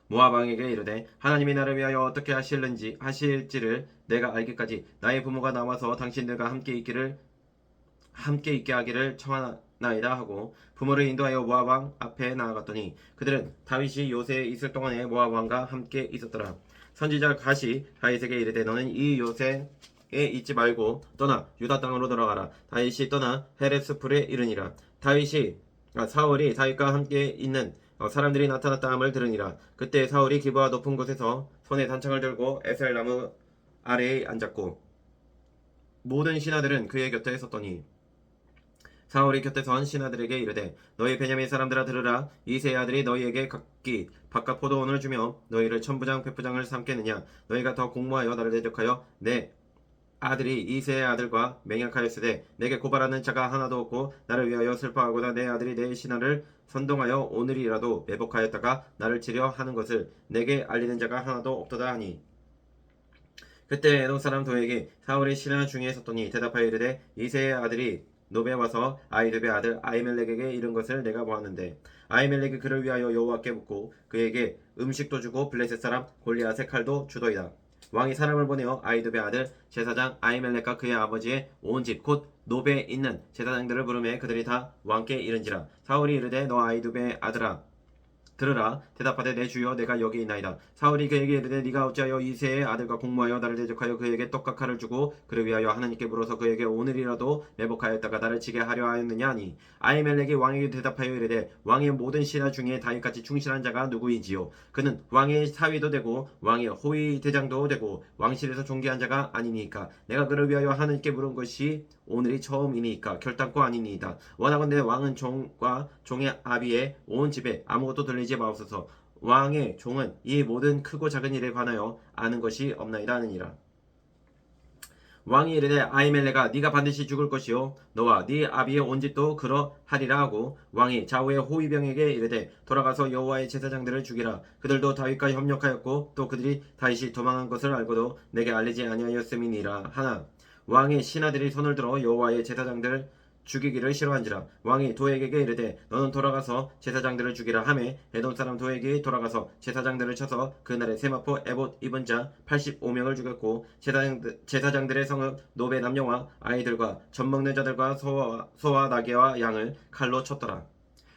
모압 왕에게 이르되 하나님이 나를 위하여 어떻게 하실지를 내가 알기까지 나의 부모가 나와서 당신들과 함께 있게 하기를 청하나이다 하고 부모를 인도하여 모압 왕 앞에 나아갔더니 그들은 다윗이 요새에 있을 동안에 모압 왕과 함께 있었더라. 선지자 갓이 다윗에게 이르되 너는 이 요새에 있지 말고 떠나 유다 땅으로 돌아가라. 다윗이 떠나 헤레스풀에 이르니라. 사울이 다윗과 함께 있는 사람들이 나타났다 함을 들으니라. 그때 사울이 기브아 높은 곳에서 손에 단창을 들고 에셀 나무 아래에 앉았고 모든 신하들은 그의 곁에 섰더니 사울이 곁에 선 신하들에게 이르되 너희 베냐민 사람들아 들으라. 이새의 아들이 너희에게 각기 바깥 포도원을 주며 너희를 천부장 백부장을 삼겠느냐. 너희가 더 공모하여 나를 대적하여 내 아들이 이새의 아들과 맹약하였으되 내게 고발하는 자가 하나도 없고 나를 위하여 슬퍼하고나 내 아들이 내 신하를 선동하여 오늘이라도 매복하였다가 나를 치려 하는 것을 내게 알리는 자가 하나도 없도다 하니 그때 에돔 사람 도에게 사울의 신하 중에 섰더니 대답하여 이르되 이새의 아들이 노베 와서 아히두베 아들 아히멜렉에게 이른 것을 내가 보았는데 아히멜렉이 그를 위하여 여호와께 묻고 그에게 음식도 주고 블레셋 사람 골리앗의 칼도 주더이다. 왕이 사람을 보내어 아히두베 아들 제사장 아히멜렉과 그의 아버지의 온 집 곧 노베에 있는 제사장들을 부르매 그들이 다 왕께 이른지라. 사울이 이르되 너 아히두베 아들아 들으라. 대답하되 내 주여 내가 여기 있나이다. 사울이 그에게 이르되 네가 어찌하여 이새의 아들과 공모하여 나를 대적하여 그에게 떡과 칼을 주고 그를 위하여 하나님께 물어서 그에게 오늘이라도 매복하였다가 나를 치게 하려 하였느냐 하니 아히멜렉이 왕에게 대답하여 이르되 왕의 모든 신하 중에 다윗같이 충실한 자가 누구인지요. 그는 왕의 사위도 되고 왕의 호위 대장도 되고 왕실에서 존귀한 자가 아니니까 내가 그를 위하여 하나님께 물은 것이 오늘이 처음이니까 결단코 아니니이다. 원하건대 왕은 종과 종의 아비의 온 집에 아무것도 들리지 마옵소서. 왕의 종은 이 모든 크고 작은 일에 관하여 아는 것이 없나이다 하느니라. 왕이 이르되 아히멜렉아 네가 반드시 죽을 것이요 너와 네 아비의 온 집도 그러하리라 하고 왕이 좌우의 호위병에게 이르되 돌아가서 여호와의 제사장들을 죽이라. 그들도 다윗과 협력하였고 또 그들이 다윗이 도망한 것을 알고도 내게 알리지 아니하였음이니라 하나 왕의 신하들이 손을 들어 여호와의 제사장들을 죽이기를 싫어한지라. 왕이 도액에게 이르되 너는 돌아가서 제사장들을 죽이라 하매 에돔 사람 도액이 돌아가서 제사장들을 쳐서 그날에 세마포 에봇 입은 자 85명을 죽였고 제사장들의 성읍 노베 남녀와 아이들과 젖 먹는 자들과 소와 나귀와 양을 칼로 쳤더라.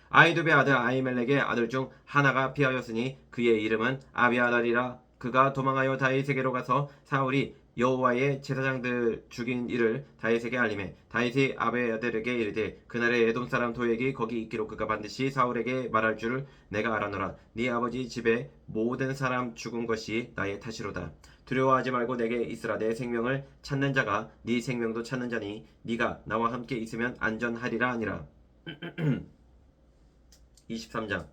아히두베 아들 아히멜렉의 아들 중 하나가 피하였으니 그의 이름은 아비아달이라. 그가 도망하여 다윗에게로 가서 사울이 여호와의 제사장들 죽인 일을 다윗에게 알리매 다윗이 아비아달에게 이르되 그날에 에돔 사람 도액이 거기 있기로 그가 반드시 사울에게 말할 줄을 내가 알아노라. 네 아버지 집에 모든 사람 죽은 것이 나의 탓이로다. 두려워하지 말고 내게 있으라. 내 생명을 찾는 자가 네 생명도 찾는 자니 네가 나와 함께 있으면 안전하리라 하니라. 23장.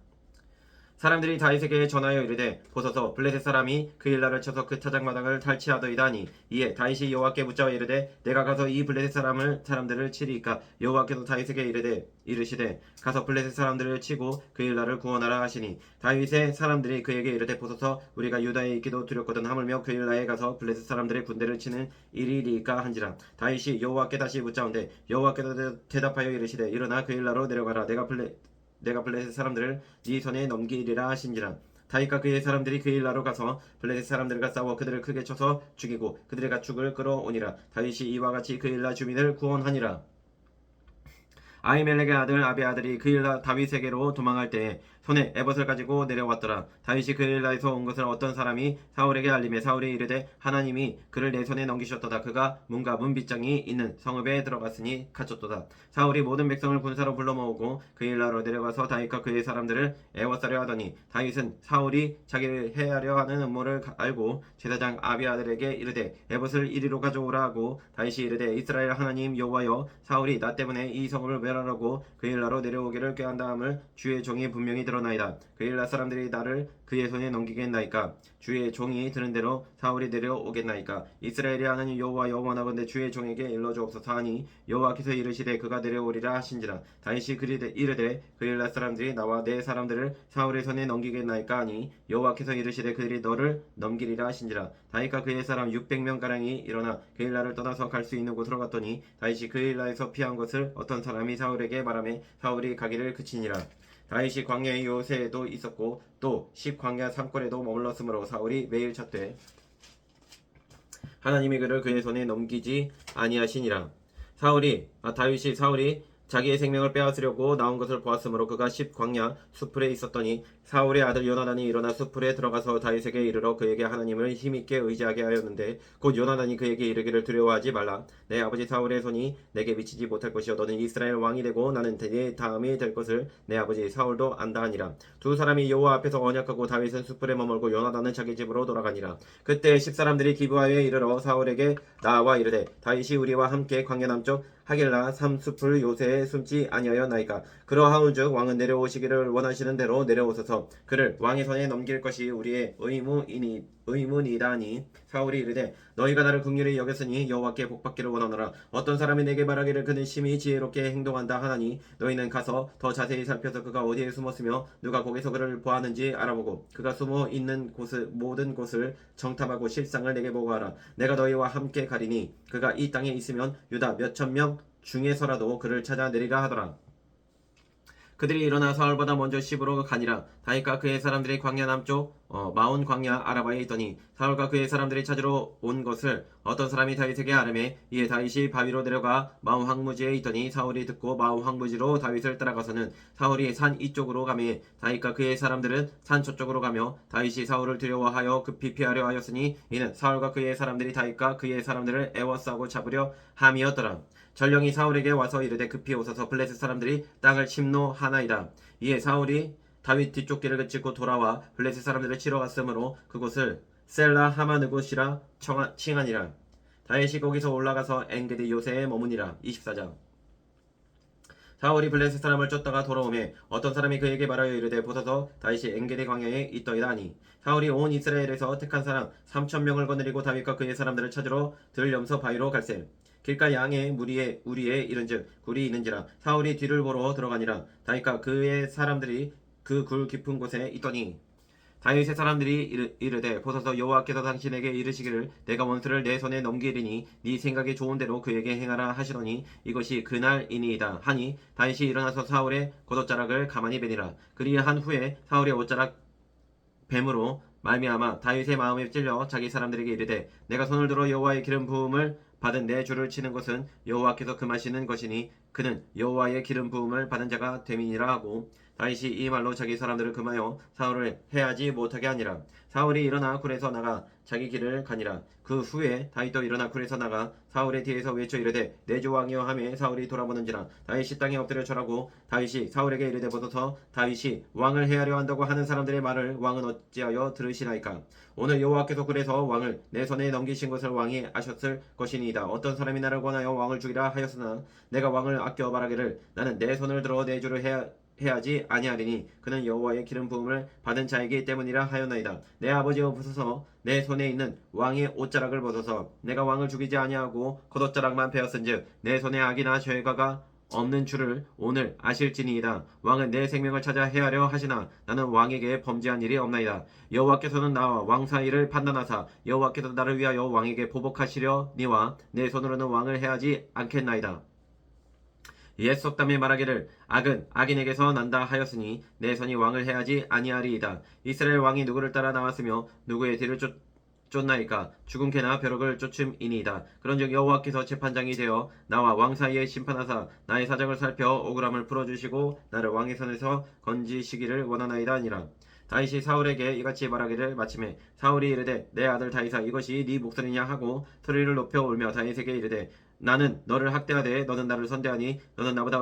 사람들이 다윗에게 전하여 이르되 보소서 블레셋 사람이 그 일날을 쳐서 그 타작마당을 탈취하더이다 하니 이에 다윗이 여호와께 묻자와 이르되 내가 가서 이 블레셋 사람들을 치리이까. 여호와께서 다윗에게 이르시되 가서 블레셋 사람들을 치고 그 일날을 구원하라 하시니 다윗의 사람들이 그에게 이르되 보소서 우리가 유다에 있기도 두렵거든 하물며 그 일날에 가서 블레셋 사람들의 군대를 치는 일이리이까 한지라. 다윗이 여호와께 다시 묻자온데 여호와께서 대답하여 이르시되 일어나 그 일날로 내려가라. 내가 블레셋 사람들을 네 손에 넘기리라 하신지라. 다윗과 그의 사람들이 그 일나로 가서 블레셋 사람들과 싸워 그들을 크게 쳐서 죽이고 그들의 가축을 끌어오니라. 다윗이 이와 같이 그 일나 주민을 구원하니라. 아히멜렉의 아들 아비아들이 그 일나 다윗에게로 도망할 때에 손에 에봇을 가지고 내려왔더라. 다윗이 그 일나에서 온 것을 어떤 사람이 사울에게 알림해 사울이 이르되 하나님이 그를 내 손에 넘기셨도다. 그가 문과 문빗장이 있는 성읍에 들어갔으니 갇혔도다. 사울이 모든 백성을 군사로 불러 모으고 그 일나로 내려가서 다윗과 그의 사람들을 애워싸려 하더니 다윗은 사울이 자기를 해하려 하는 음모를 알고 제사장 아비아들에게 이르되 에봇을 이리로 가져오라 하고 다윗이 이르되 이스라엘 하나님 여호와여 사울이 나 때문에 이 성읍을 멸하라고 그 일나로 내려오기를 꾀한다함을 주의 종이 분명히 드러나이다. 그 일나 사람들이 나를 그의 손에 넘기겠나이까. 주의 종이 들은 대로 사울이 내려오겠나이까. 이스라엘이 하나님 여호와여 원하건대 주의 종에게 일러주옵소서 하니 여호와께서 이르시되 그가 내려오리라 하신지라. 다윗이 이르되 그 일나 사람들이 나와 내 사람들을 사울의 손에 넘기겠나이까 하니 여호와께서 이르시되 그들이 너를 넘기리라 하신지라. 다윗과 그의 사람 600명가량이 일어나 그 일나를 떠나서 갈 수 있는 곳으로 갔더니 다윗이 그 일나에서 피한 것을 어떤 사람이 사울에게 말하매 사울이 가기를 그치니라. 다윗이 광야의 요새에도 있었고 또 십광야 산골에도 머물렀으므로 사울이 매일 찾되 하나님이 그를 그의 손에 넘기지 아니하시니라. 다윗이 사울이 자기의 생명을 빼앗으려고 나온 것을 보았으므로 그가 십광야 수풀에 있었더니 사울의 아들 요나단이 일어나 수풀에 들어가서 다윗에게 이르러 그에게 하나님을 힘있게 의지하게 하였는데 곧 요나단이 그에게 이르기를 두려워하지 말라. 내 아버지 사울의 손이 내게 미치지 못할 것이요 너는 이스라엘 왕이 되고 나는 네 다음이 될 것을 내 아버지 사울도 안다 하니라. 두 사람이 여호와 앞에서 언약하고 다윗은 수풀에 머물고 요나단은 자기 집으로 돌아가니라. 그때 십사람들이 기브아에 이르러 사울에게 나와 이르되 다윗이 우리와 함께 광야 남쪽 하길라 삼수풀 요새에 숨지 아니하였나이까. 그러하온즉 왕은 내려오시기를 원하시는 대로 내려오소서. 그를 왕의 손에 넘길 것이 우리의 의문이다니. 사울이 이르되 너희가 나를 긍휼히 여겼으니 여호와께 복받기를 원하노라. 어떤 사람이 내게 말하기를 그는 심히 지혜롭게 행동한다 하나니 너희는 가서 더 자세히 살펴서 그가 어디에 숨었으며 누가 거기서 그를 보았는지 알아보고 그가 숨어 있는 모든 곳을 정탐하고 실상을 내게 보고하라. 내가 너희와 함께 가리니 그가 이 땅에 있으면 유다 몇천 명 중에서라도 그를 찾아내리라 하더라. 그들이 일어나 사울보다 먼저 시브로 가니라. 다윗과 그의 사람들이 광야 남쪽 마온 광야 아라바에 있더니 사울과 그의 사람들이 찾으러 온 것을 어떤 사람이 다윗에게 아뢰매 이에 다윗이 바위로 내려가 마온 황무지에 있더니 사울이 듣고 마온 황무지로 다윗을 따라가서는 사울이 산 이쪽으로 가매 다윗과 그의 사람들은 산 저쪽으로 가며 다윗이 사울을 두려워하여 급히 피하려 하였으니 이는 사울과 그의 사람들이 다윗과 그의 사람들을 애워싸고 잡으려 함이었더라. 전령이 사울에게 와서 이르되 급히 오소서 블레셋 사람들이 땅을 침노하나이다. 이에 사울이 다윗 뒤쪽 길을 그치고 돌아와 블레셋 사람들을 치러 갔으므로 그곳을 셀라 하마느곳이라 칭하니라. 다윗이 거기서 올라가서 엔게디 요새에 머무니라. 24장. 사울이 블레셋 사람을 쫓다가 돌아오매 어떤 사람이 그에게 말하여 이르되 보소서 다윗이 엔게디 광야에 있더이다 하니 사울이 온 이스라엘에서 택한 사람 3,000명을 거느리고 다윗과 그의 사람들을 찾으러 들염소 바위로 갈새 길가 양의 우리에 이른즉 굴이 있는지라. 사울이 뒤를 보러 들어가니라. 다윗과 그의 사람들이 그 굴 깊은 곳에 있더니 다윗의 사람들이 이르되 보소서 여호와께서 당신에게 이르시기를 내가 원수를 내 손에 넘기리니 네 생각이 좋은 대로 그에게 행하라 하시더니 이것이 그날이니이다 하니 다윗이 일어나서 사울의 겉옷자락을 가만히 베니라. 그리한 후에 사울의 옷자락 뱀으로 말미암아 다윗의 마음에 찔려 자기 사람들에게 이르되 내가 손을 들어 여호와의 기름 부음을 받은 내 주를 치는 것은 여호와께서 금하시는 것이니 그는 여호와의 기름 부음을 받은 자가 됨이니라 하고 다윗이 이 말로 자기 사람들을 금하여 사울을 해하지 못하게 하니라. 사울이 일어나 굴에서 나가 자기 길을 가니라. 그 후에 다윗도 일어나 굴에서 나가 사울의 뒤에서 외쳐 이르되 내 주 왕이여 하매 사울이 돌아보는지라. 다윗이 땅에 엎드려 절하고 다윗이 사울에게 이르되 보소서 다윗이 왕을 해하려 한다고 하는 사람들의 말을 왕은 어찌하여 들으시나이까. 오늘 여호와께서 굴에서 왕을 내 손에 넘기신 것을 왕이 아셨을 것이니이다. 어떤 사람이 나를 권하여 왕을 죽이라 하였으나 내가 왕을 아껴 말하기를 나는 내 손을 들어 내 주를 해하지 아니하리니 그는 여호와의 기름 부음을 받은 자이기 때문이라 하였나이다. 내 아버지여 보소서 내 손에 있는 왕의 옷자락을 보소서. 내가 왕을 죽이지 아니하고 겉옷자락만 베었은즉 내 손에 악이나 죄가가 없는 줄을 오늘 아실지니이다. 왕은 내 생명을 찾아 해하려 하시나 나는 왕에게 범죄한 일이 없나이다. 여호와께서는 나와 왕 사이를 판단하사 여호와께서 나를 위하여 왕에게 보복하시려니와 내 손으로는 왕을 해하지 않겠나이다. 옛 속담에 말하기를 악은 악인에게서 난다 하였으니 내 손이 왕을 해하지 아니하리이다. 이스라엘 왕이 누구를 따라 나왔으며 누구의 뒤를 쫓나이까. 죽은 개나 벼룩을 쫓음이니이다. 그런즉 여호와께서 재판장이 되어 나와 왕 사이에 심판하사 나의 사정을 살펴 억울함을 풀어주시고 나를 왕의 손에서 건지시기를 원하나이다 하니라. 다윗이 사울에게 이같이 말하기를 마침에 사울이 이르되 내 아들 다윗아 이것이 네 목소리냐 하고 소리를 높여 울며 다윗에게 이르되 나는 너를 학대하되 너는 나를 선대하니 너는 나보다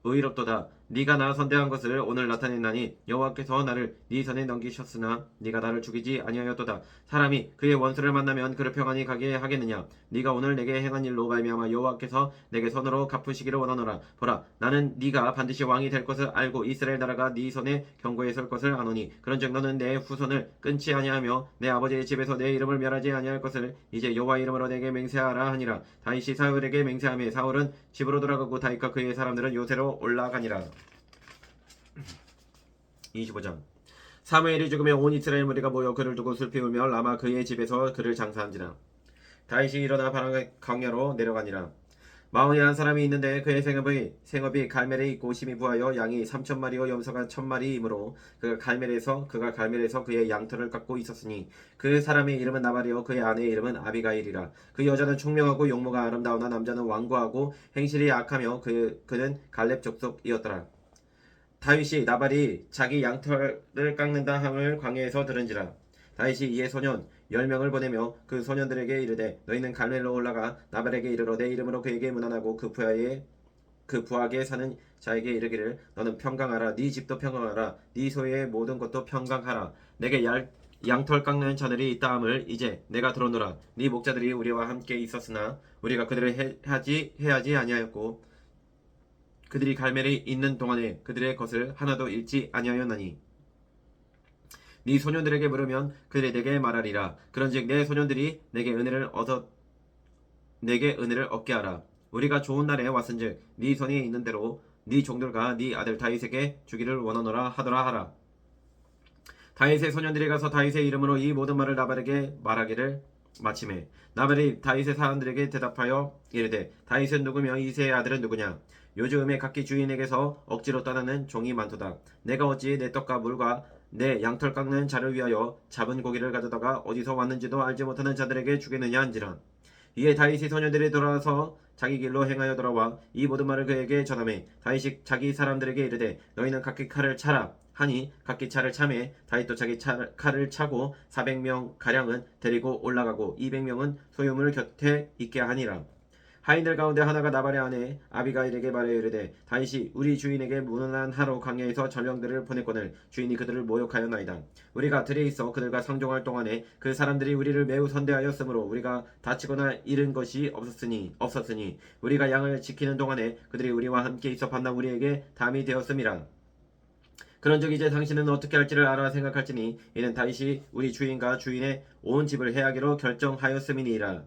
의롭도다. 네가 나 선대한 것을 오늘 나타냈나니 여호와께서 나를 네 손에 넘기셨으나 네가 나를 죽이지 아니하였도다. 사람이 그의 원수를 만나면 그를 평안히 가게 하겠느냐. 네가 오늘 내게 행한 일로 말미암아 여호와께서 내게 손으로 갚으시기를 원하노라. 보라 나는 네가 반드시 왕이 될 것을 알고 이스라엘 나라가 네 손에 경고에 설 것을 아노니 그런즉 너는 내 후손을 끊지 아니하며 내 아버지의 집에서 내 이름을 멸하지 아니할 것을 이제 여호와 이름으로 내게 맹세하라 하니라. 다윗이 사울에게 맹세하며 사울은 집으로 돌아가고 다윗과 그의 사람들은 요새로 올라가니라. 25장 사무엘이 죽으며 온 이스라엘 무리가 모여 그를 두고 슬피 울며 라마 그의 집에서 그를 장사한지라. 다윗이 일어나 바람 강야로 내려가니라. 마흔이 한 사람이 있는데 그의 생업이 갈멜에 있고 심히 부하여 양이 3,000마리요 염소가 1,000마리이므로 그가 갈멜에서 그의 양털을 깎고 있었으니 그 사람의 이름은 나발이요 그의 아내의 이름은 아비가일이라. 그 여자는 총명하고 용모가 아름다우나 남자는 완고하고 행실이 악하며 그는 갈렙 족속이었더라. 다윗이 나발이 자기 양털을 깎는다 함을 광야에서 들은지라. 다윗이 이에 소년 10명을 보내며 그 소년들에게 이르되 너희는 갈멜로 올라가 나발에게 이르러 내 이름으로 그에게 문안하고 그 부하게 사는 자에게 이르기를 너는 평강하라. 네 집도 평강하라. 네 소유의 모든 것도 평강하라. 내게 양털 깎는 자들이 있다 함을 이제 내가 들었노라. 네 목자들이 우리와 함께 있었으나 우리가 그들을 해하지 아니하였고 그들이 갈멜에 있는 동안에 그들의 것을 하나도 잃지 아니하였나니 네 소년들에게 물으면 그들이 내게 말하리라. 그런즉 내 소년들이 내게 은혜를 얻게 하라. 우리가 좋은 날에 왔은즉 네 손에 있는 대로 네 종들과 네 아들 다윗에게 주기를 원하노라 하더라 하라. 다윗의 소년들이 가서 다윗의 이름으로 이 모든 말을 나발에게 말하기를 마침에 나발이 다윗의 사람들에게 대답하여 이르되 다윗은 누구며 이새의 아들은 누구냐. 요즘에 각기 주인에게서 억지로 떠나는 종이 많도다. 내가 어찌 내 떡과 물과 내 양털 깎는 자를 위하여 잡은 고기를 가져다가 어디서 왔는지도 알지 못하는 자들에게 주겠느냐 한지라. 이에 다윗이 소년들이 돌아서 자기 길로 행하여 돌아와 이 모든 말을 그에게 전하매 다윗이 자기 사람들에게 이르되 너희는 각기 칼을 차라 하니 각기 차를 차매 다윗도 자기 칼을 차고 400명 가량은 데리고 올라가고 200명은 소유물 곁에 있게 하니라. 하인들 가운데 하나가 나발의 아내 아비가일에게 말하여 이르되 다윗이 우리 주인에게 문안하러 광야에서 전령들을 보냈거늘 주인이 그들을 모욕하였나이다. 우리가 들에 있어 그들과 상종할 동안에 그 사람들이 우리를 매우 선대하였으므로 우리가 다치거나 잃은 것이 없었으니 우리가 양을 지키는 동안에 그들이 우리와 함께 있어 밤낮 우리에게 담이 되었음이라. 그런즉 이제 당신은 어떻게 할지를 알아 생각할지니 이는 다윗이 우리 주인과 주인의 온 집을 해하기로 결정하였음이니라.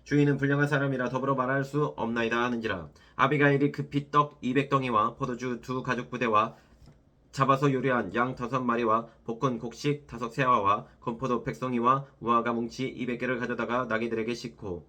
주인은 불량한 사람이라 더불어 말할 수 없나이다 하는지라. 아비가일이 급히 떡 200덩이와 포도주 2가죽부대와 잡아서 요리한 양 5마리와 볶은 곡식 5세아와 건포도 100송이와 우아가 뭉치 200개를 가져다가 나귀들에게 싣고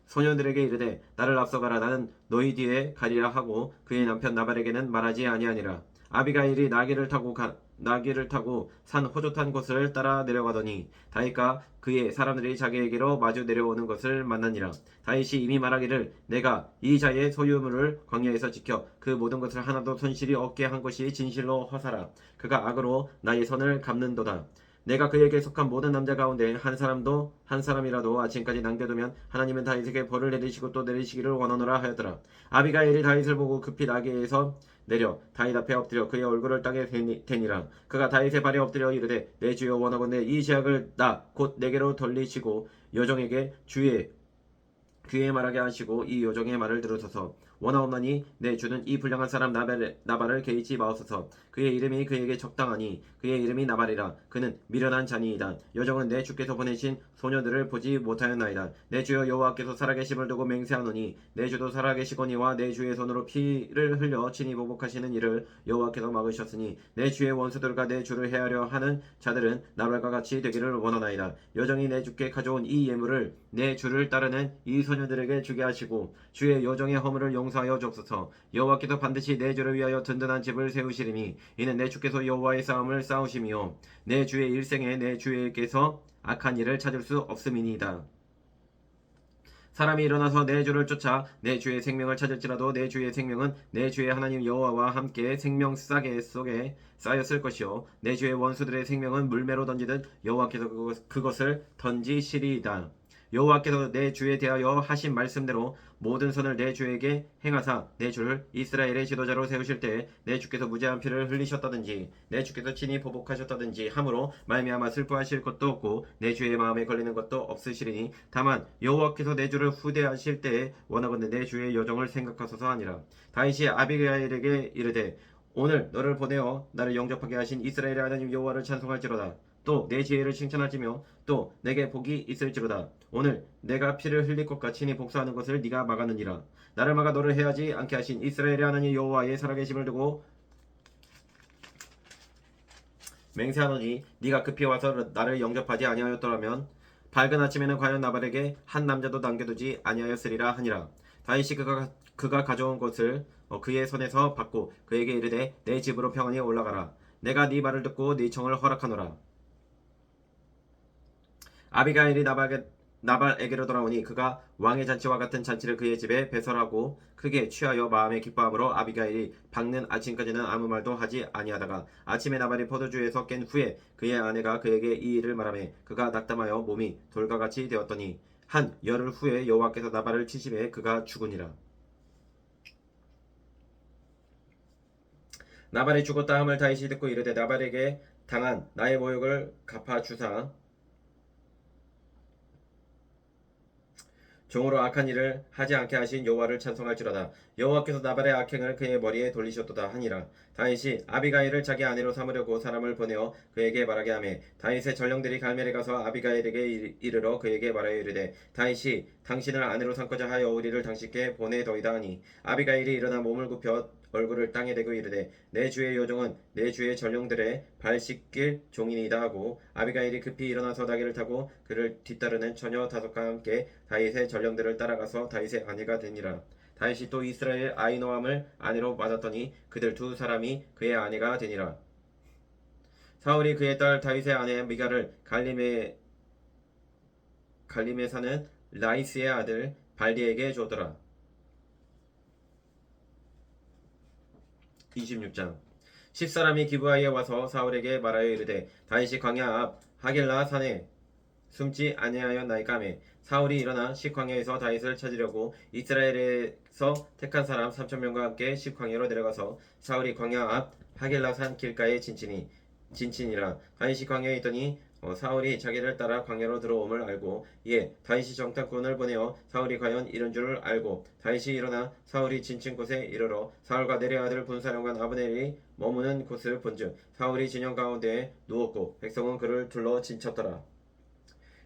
소년들에게 이르되 나를 앞서가라. 나는 너희 뒤에 가리라 하고 그의 남편 나발에게는 말하지 아니하니라. 아비가일이 나귀를 타고 나귀를 타고 산 호젓한 곳을 따라 내려가더니 다윗과 그의 사람들이 자기에게로 마주 내려오는 것을 만나니라. 다윗이 이미 말하기를 내가 이 자의 소유물을 광야에서 지켜 그 모든 것을 하나도 손실이 없게 한 것이 진실로 허사라. 그가 악으로 나의 선을 갚는도다. 내가 그에게 속한 모든 남자 가운데 한 사람이라도 아침까지 남겨두면 하나님은 다윗에게 벌을 내리시고 또 내리시기를 원하노라 하였더라. 아비가일이 다윗을 보고 급히 나귀에서 내려 다윗 앞에 엎드려 그의 얼굴을 땅에 대니라. 그가 다윗의 발에 엎드려 이르되 내 주여 원하건대 이 제약을 나 곧 내게로 돌리시고 여종에게 주의 귀에 말하게 하시고 이 요정의 말을 들으소서. 원하옵나니 내 주는 이 불량한 사람 나발을 개의치 마옵소서. 그의 이름이 그에게 적당하니 그의 이름이 나발이라. 그는 미련한 자니이다. 여정은 내 주께서 보내신 소녀들을 보지 못하였나이다. 내 주여 여호와께서 살아계심을 두고 맹세하노니 내 주도 살아계시거니와 내 주의 손으로 피를 흘려 친히 보복하시는 일을 여호와께서 막으셨으니 내 주의 원수들과 내 주를 해하려 하는 자들은 나발과 같이 되기를 원하나이다. 여정이 내 주께 가져온 이 예물을 내 주를 따르는 이 소녀들에게 주게 하시고 주의 여정의 허물을 용서하여 주옵소서. 여호와께서 반드시 내 주를 위하여 든든한 집을 세우시리니 이는 내 주께서 여호와의 싸움을 싸우심이요 내 주의 일생에 내 주께서 악한 일을 찾을 수 없음이니이다. 사람이 일어나서 내 주를 쫓아 내 주의 생명을 찾을지라도 내 주의 생명은 내 주의 하나님 여호와와 함께 생명 싸개 속에 쌓였을 것이요 내 주의 원수들의 생명은 물매로 던지듯 여호와께서 그것을 던지시리이다. 여호와께서 내 주에 대하여 하신 말씀대로 모든 선을 내 주에게 행하사 내 주를 이스라엘의 지도자로 세우실 때에 내 주께서 무죄한 피를 흘리셨다든지 내 주께서 친히 보복하셨다든지 함으로 말미암아 슬퍼하실 것도 없고 내 주의 마음에 걸리는 것도 없으시리니 다만 여호와께서 내 주를 후대하실 때에 원하건대 내 주의 여정을 생각하소서 하니라. 다윗이 아비가일에게 이르되 오늘 너를 보내어 나를 영접하게 하신 이스라엘의 하나님 여호와를 찬송할지로다. 또 내 지혜를 칭찬하지며 또 내게 복이 있을지로다. 오늘 내가 피를 흘릴 것과 친히 복수하는 것을 네가 막았느니라. 나를 막아 너를 해하지 않게 하신 이스라엘의 하나님 여호와의 살아계심을 두고 맹세하노니 네가 급히 와서 나를 영접하지 아니하였더라면 밝은 아침에는 과연 나발에게 한 남자도 남겨두지 아니하였으리라 하니라. 다윗이 그가 가져온 것을 그의 손에서 받고 그에게 이르되 내 집으로 평안히 올라가라. 내가 네 말을 듣고 네 청을 허락하노라. 아비가일이 나발에게로 돌아오니 그가 왕의 잔치와 같은 잔치를 그의 집에 배설하고 크게 취하여 마음에 기뻐함으로 아비가일이 밝는 아침까지는 아무 말도 하지 아니하다가 아침에 나발이 포도주에서 깬 후에 그의 아내가 그에게 이 일을 말하매 그가 낙담하여 몸이 돌과 같이 되었더니 한 열흘 후에 여호와께서 나발을 치심에 그가 죽으니라. 나발이 죽었다 함을 다윗이 듣고 이르되 나발에게 당한 나의 모욕을 갚아주사 종으로 악한 일을 하지 않게 하신 여호와를 찬송할지로다. 여호와께서 나발의 악행을 그의 머리에 돌리셨도다 하니라. 다윗이 아비가일을 자기 아내로 삼으려고 사람을 보내어 그에게 말하게 하매 다윗의 전령들이 갈멜에 가서 아비가일에게 이르러 그에게 말하여 이르되 다윗이 당신을 아내로 삼고자 하여 우리를 당신께 보내더이다 하니 아비가일이 일어나 몸을 굽혀 얼굴을 땅에 대고 이르되 내 주의 여종은 내 주의 전령들의 발 씻길 종이니이다 하고 아비가일이 급히 일어나서 나귀를 타고 그를 뒤따르는 처녀 다섯과 함께 다윗의 전령들을 따라가서 다윗의 아내가 되니라. 다윗이 또 이스라엘 아히노함을 아내로 맞았더니 그들 두 사람이 그의 아내가 되니라. 사울이 그의 딸 다윗의 아내 미갈을 갈림에 사는 라이스의 아들 발디에게 주었더라. 26장 10사람이 기브아에 와서 사울에게 말하여 이르되 다윗이 광야 앞 하길라 산에 숨지 아니하였나이까 하매 사울이 일어나 식광야에서 다윗을 찾으려고 이스라엘에서 택한 사람 3,000명과 함께 식광야로 내려가서 사울이 광야 앞 하길라 산 길가에 진친이라. 다윗이 광야에 있더니 사울이 자기를 따라 광야로 들어옴을 알고 이에 다윗이 정탐꾼을 보내어 사울이 과연 이런 줄을 알고 다윗이 일어나 사울이 진친 곳에 이르러 사울과 내레 아들 군사령관 아브넬이 머무는 곳을 본즉 사울이 진영 가운데에 누웠고 백성은 그를 둘러 진쳤더라.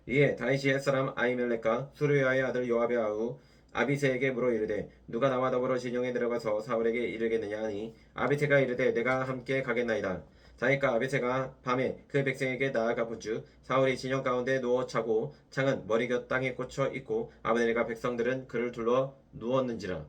이에 다윗이 햇사람 아히멜렉과 수르야의 아들 요압의 아우 아비새에게 물어 이르되 누가 나와 더불어 진영에 들어가서 사울에게 이르겠느냐 하니 아비새가 이르되 내가 함께 가겠나이다. 다윗과 아비새가 밤에 그 백성에게 나아가 본즉 사울이 진영 가운데 누워 자고 창은 머리곁 땅에 꽂혀 있고 아브넬과 백성들은 그를 둘러 누웠는지라.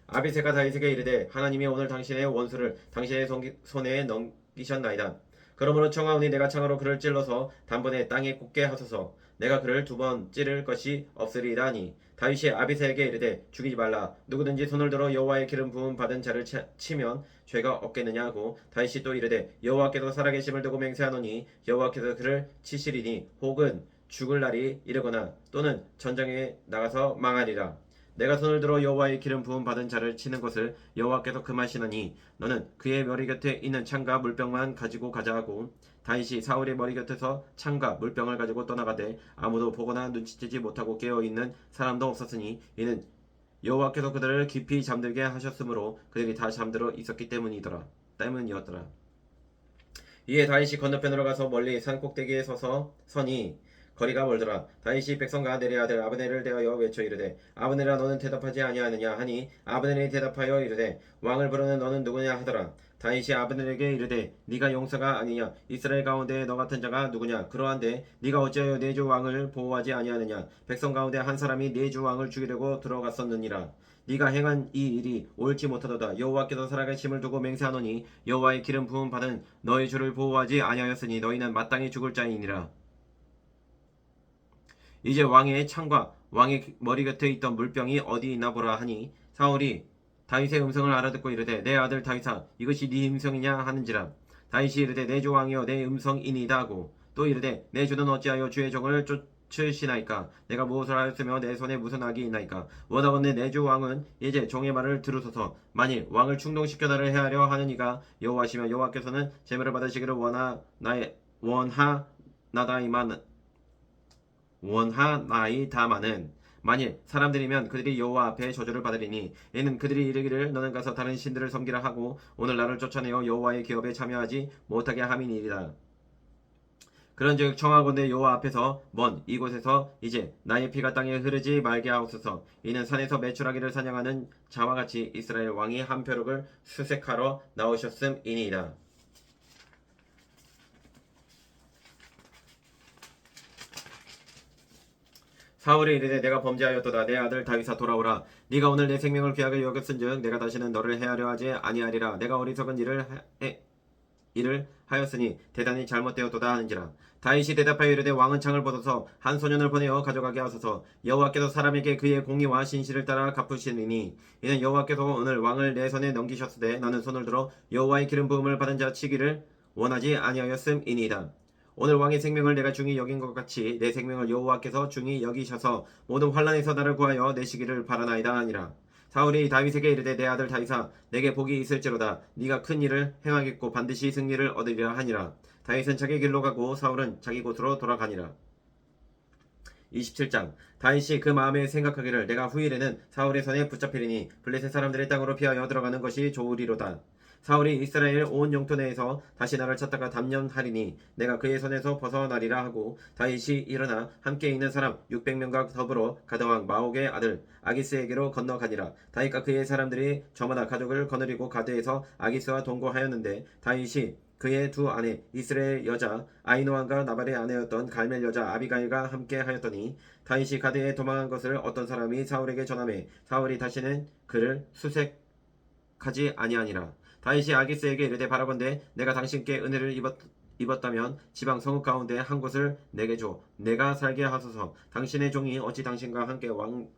아비새가 다윗에게 이르되 하나님이 오늘 당신의 원수를 당신의 손에 넘기셨나이다. 그러므로 청하오니 내가 창으로 그를 찔러서 단번에 땅에 굽게 하소서. 내가 그를 2번 찌를 것이 없으리라 하니 다윗이 아비새에게 이르되 죽이지 말라. 누구든지 손을 들어 여호와의 기름 부음 받은 자를 치면 죄가 없겠느냐 하고 다윗이 또 이르되 여호와께서 살아계심을 두고 맹세하노니 여호와께서 그를 치시리니 혹은 죽을 날이 이르거나 또는 전장에 나가서 망하리라. 내가 손을 들어 여호와의 기름 부음 받은 자를 치는 것을 여호와께서 금하시나니 너는 그의 머리 곁에 있는 창과 물병만 가지고 가자 하고 다윗이 사울의 머리 곁에서 창과 물병을 가지고 떠나가되 아무도 보거나 눈치채지 못하고 깨어 있는 사람도 없었으니 이는 여호와께서 그들을 깊이 잠들게 하셨으므로 그들이 다 잠들어 있었기 때문이었더라. 이에 다윗이 건너편으로 가서 멀리 산 꼭대기에 서니 거리가 멀더라. 다윗이 백성과 내리 아들 아브넬을 대하여 외쳐 이르되 아브넬아 너는 대답하지 아니하느냐 하니 아브넬이 대답하여 이르되 왕을 부르는 너는 누구냐 하더라. 다윗이 아브넬에게 이르되 네가 용사가 아니냐 이스라엘 가운데 너 같은 자가 누구냐 그러한데 네가 어찌하여 내 주 왕을 보호하지 아니하느냐 백성 가운데 한 사람이 내 주 왕을 죽이려고 들어갔었느니라. 네가 행한 이 일이 옳지 못하도다. 여호와께서 살아계심을 두고 맹세하노니 여호와의 기름 부음 받은 너희 주를 보호하지 아니하였으니 너희는 마땅히 죽을 자이니라. 이제 왕의 창과 왕의 머리 곁에 있던 물병이 어디 있나 보라 하니 사울이 다윗의 음성을 알아듣고 이르되 내 아들 다윗아 이것이 네 음성이냐 하는지라. 다윗이 이르되 내 주 왕이여 내 음성이니이다 하고 또 이르되 내 주는 어찌하여 주의 종을 쫓으시나이까 내가 무엇을 하였으며 내 손에 무슨 악이 있나이까 원하건대 내 주 왕은 이제 종의 말을 들으소서. 만일 왕을 충동시켜 나를 해하려 하느니가 여호와시며 여호와께서는 제물을 받으시기를 원하나이다마는 만일 사람들이면 그들이 여호와 앞에 저주를 받으리니 이는 그들이 이르기를 너는 가서 다른 신들을 섬기라 하고 오늘 나를 쫓아내어 여호와의 기업에 참여하지 못하게 함이니이다. 그런즉 청하건대 여호와 앞에서 먼 이곳에서 이제 나의 피가 땅에 흐르지 말게 하옵소서. 이는 산에서 메추라기를 사냥하는 자와 같이 이스라엘 왕이 한 벼룩을 수색하러 나오셨음이니이다. 사울이 이르되 내가 범죄하였도다. 내 아들 다윗아 돌아오라. 네가 오늘 내 생명을 귀하게 여겼은즉 내가 다시는 너를 해하려 하지 아니하리라. 내가 어리석은 일을 하였으니 대단히 잘못되었도다 하는지라. 다윗이 대답하여 이르되 왕은 창을 벗어서 한 소년을 보내어 가져가게 하소서. 여호와께서 사람에게 그의 공의와 신실을 따라 갚으시리니 이는 여호와께서 오늘 왕을 내 손에 넘기셨으되 나는 손을 들어 여호와의 기름 부음을 받은 자 치기를 원하지 아니하였음이니이다. 오늘 왕의 생명을 내가 중히 여긴 것 같이 내 생명을 여호와께서 중히 여기셔서 모든 환난에서 나를 구하여 내시기를 바라나이다 하니라. 사울이 다윗에게 이르되 내 아들 다윗아 내게 복이 있을지로다. 네가 큰 일을 행하겠고 반드시 승리를 얻으리라 하니라. 다윗은 자기 길로 가고 사울은 자기 곳으로 돌아가니라. 27장 다윗이 그 마음에 생각하기를 내가 후일에는 사울의 손에 붙잡히리니 블레셋 사람들의 땅으로 피하여 들어가는 것이 좋으리로다. 사울이 이스라엘 온 영토 내에서 다시 나를 찾다가 담념하리니 내가 그의 손에서 벗어나리라 하고 다윗이 일어나 함께 있는 사람 600명과 더불어 가드왕 마옥의 아들 아기스에게로 건너가니라. 다윗과 그의 사람들이 저마다 가족을 거느리고 가드에서 아기스와 동거하였는데 다윗이 그의 두 아내 이스라엘 여자 아이노함과 나발의 아내였던 갈멜 여자 아비가일과 함께 하였더니 다윗이 가드에 도망한 것을 어떤 사람이 사울에게 전하매 사울이 다시는 그를 수색하지 아니하니라. 다윗이 아기스에게 이르되 바라건대 내가 당신께 은혜를 입었다면 지방 성읍 가운데 한 곳을 내게 줘 내가 살게 하소서. 당신의 종이 어찌 당신과 함께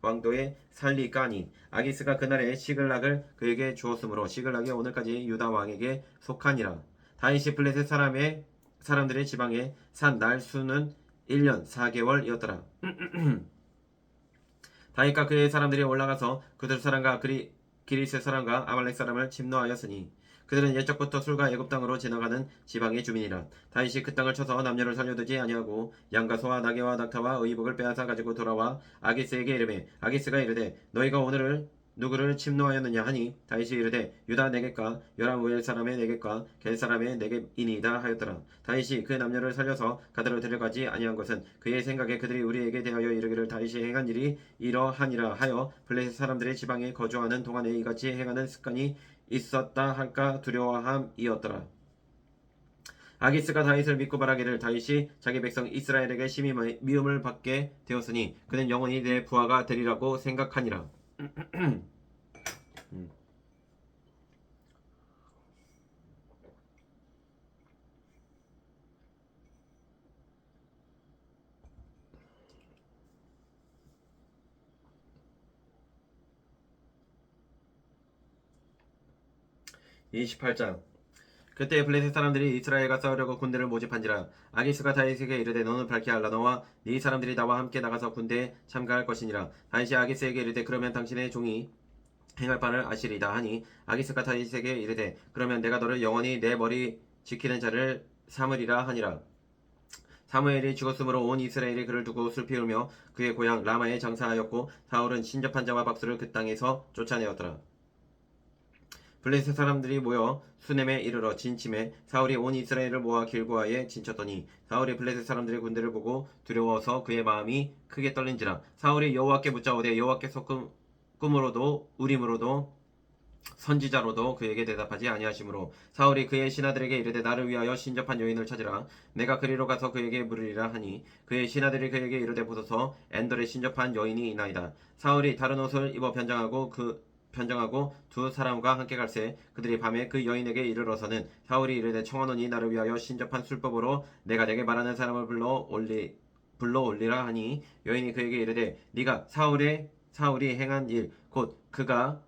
왕도에 살리까니. 아기스가 그날에 시글락을 그에게 주었으므로 시글락이 오늘까지 유다 왕에게 속하니라. 다윗이 블레셋 사람들의 지방에 산 날 수는 1년 4개월이었더라. 다윗과 그의 사람들이 올라가서 그들 사람과 기리스 사람과 아말렉 사람을 침노하였으니 그들은 옛적부터 술과 애굽 땅으로 지나가는 지방의 주민이라. 다윗이 그 땅을 쳐서 남녀를 살려두지 아니하고 양과 소와 나귀와 낙타와 의복을 빼앗아 가지고 돌아와 아기스에게 이르매 아기스가 이르되 너희가 오늘을 누구를 침노하였느냐 하니 다윗이 이르되 유다 네겝과 요람우엘 사람의 네겝과 겔 사람의 네겝이니이다 하였더라. 다윗이 그 남녀를 살려서 가드로 데려가지 아니한 것은 그의 생각에 그들이 우리에게 대하여 이르기를 다윗이 행한 일이 이러하니라 하여 블레셋 사람들의 지방에 거주하는 동안에 이같이 행하는 습관이 있었다 할까 두려워함이었더라. 아기스가 다윗을 믿고 바라기를 다윗이 자기 백성 이스라엘에게 심히 미움을 받게 되었으니 그는 영원히 내 부하가 되리라고 생각하니라. 28장. 그때 블레셋 사람들이 이스라엘과 싸우려고 군대를 모집한지라. 아기스가 다윗에게 이르되 너는 밝게 알라. 너와 네 사람들이 나와 함께 나가서 군대에 참가할 것이니라. 다윗이 아기스에게 이르되 그러면 당신의 종이 행할 바를 아시리다 하니, 아기스가 다윗에게 이르되 그러면 내가 너를 영원히 내 머리 지키는 자를 삼으리라 하니라. 사무엘이 죽었으므로 온 이스라엘이 그를 두고 슬피 울며 그의 고향 라마에 장사하였고, 사울은 신접한 자와 박수를 그 땅에서 쫓아내었더라. 블레셋 사람들이 모여 수넴에 이르러 진침해 사울이 온 이스라엘을 모아 길고아에 진쳤더니, 사울이 블레셋 사람들의 군대를 보고 두려워서 그의 마음이 크게 떨린지라. 사울이 여호와께 묻자오되 여호와께서 꿈으로도 우림으로도 선지자로도 그에게 대답하지 아니하시므로, 사울이 그의 신하들에게 이르되 나를 위하여 신접한 여인을 찾으라. 내가 그리로 가서 그에게 물으리라 하니, 그의 신하들이 그에게 이르되 보소서 엔돌에 신접한 여인이 있나이다. 사울이 다른 옷을 입어 변장하고 두 사람과 함께 갈새 그들이 밤에 그 여인에게 이르러서는, 사울이 이르되 청하노니 나를 위하여 신접한 술법으로 내가 내게 말하는 사람을 불러 올리라 하니, 여인이 그에게 이르되 네가 사울이 행한 일 곧 그가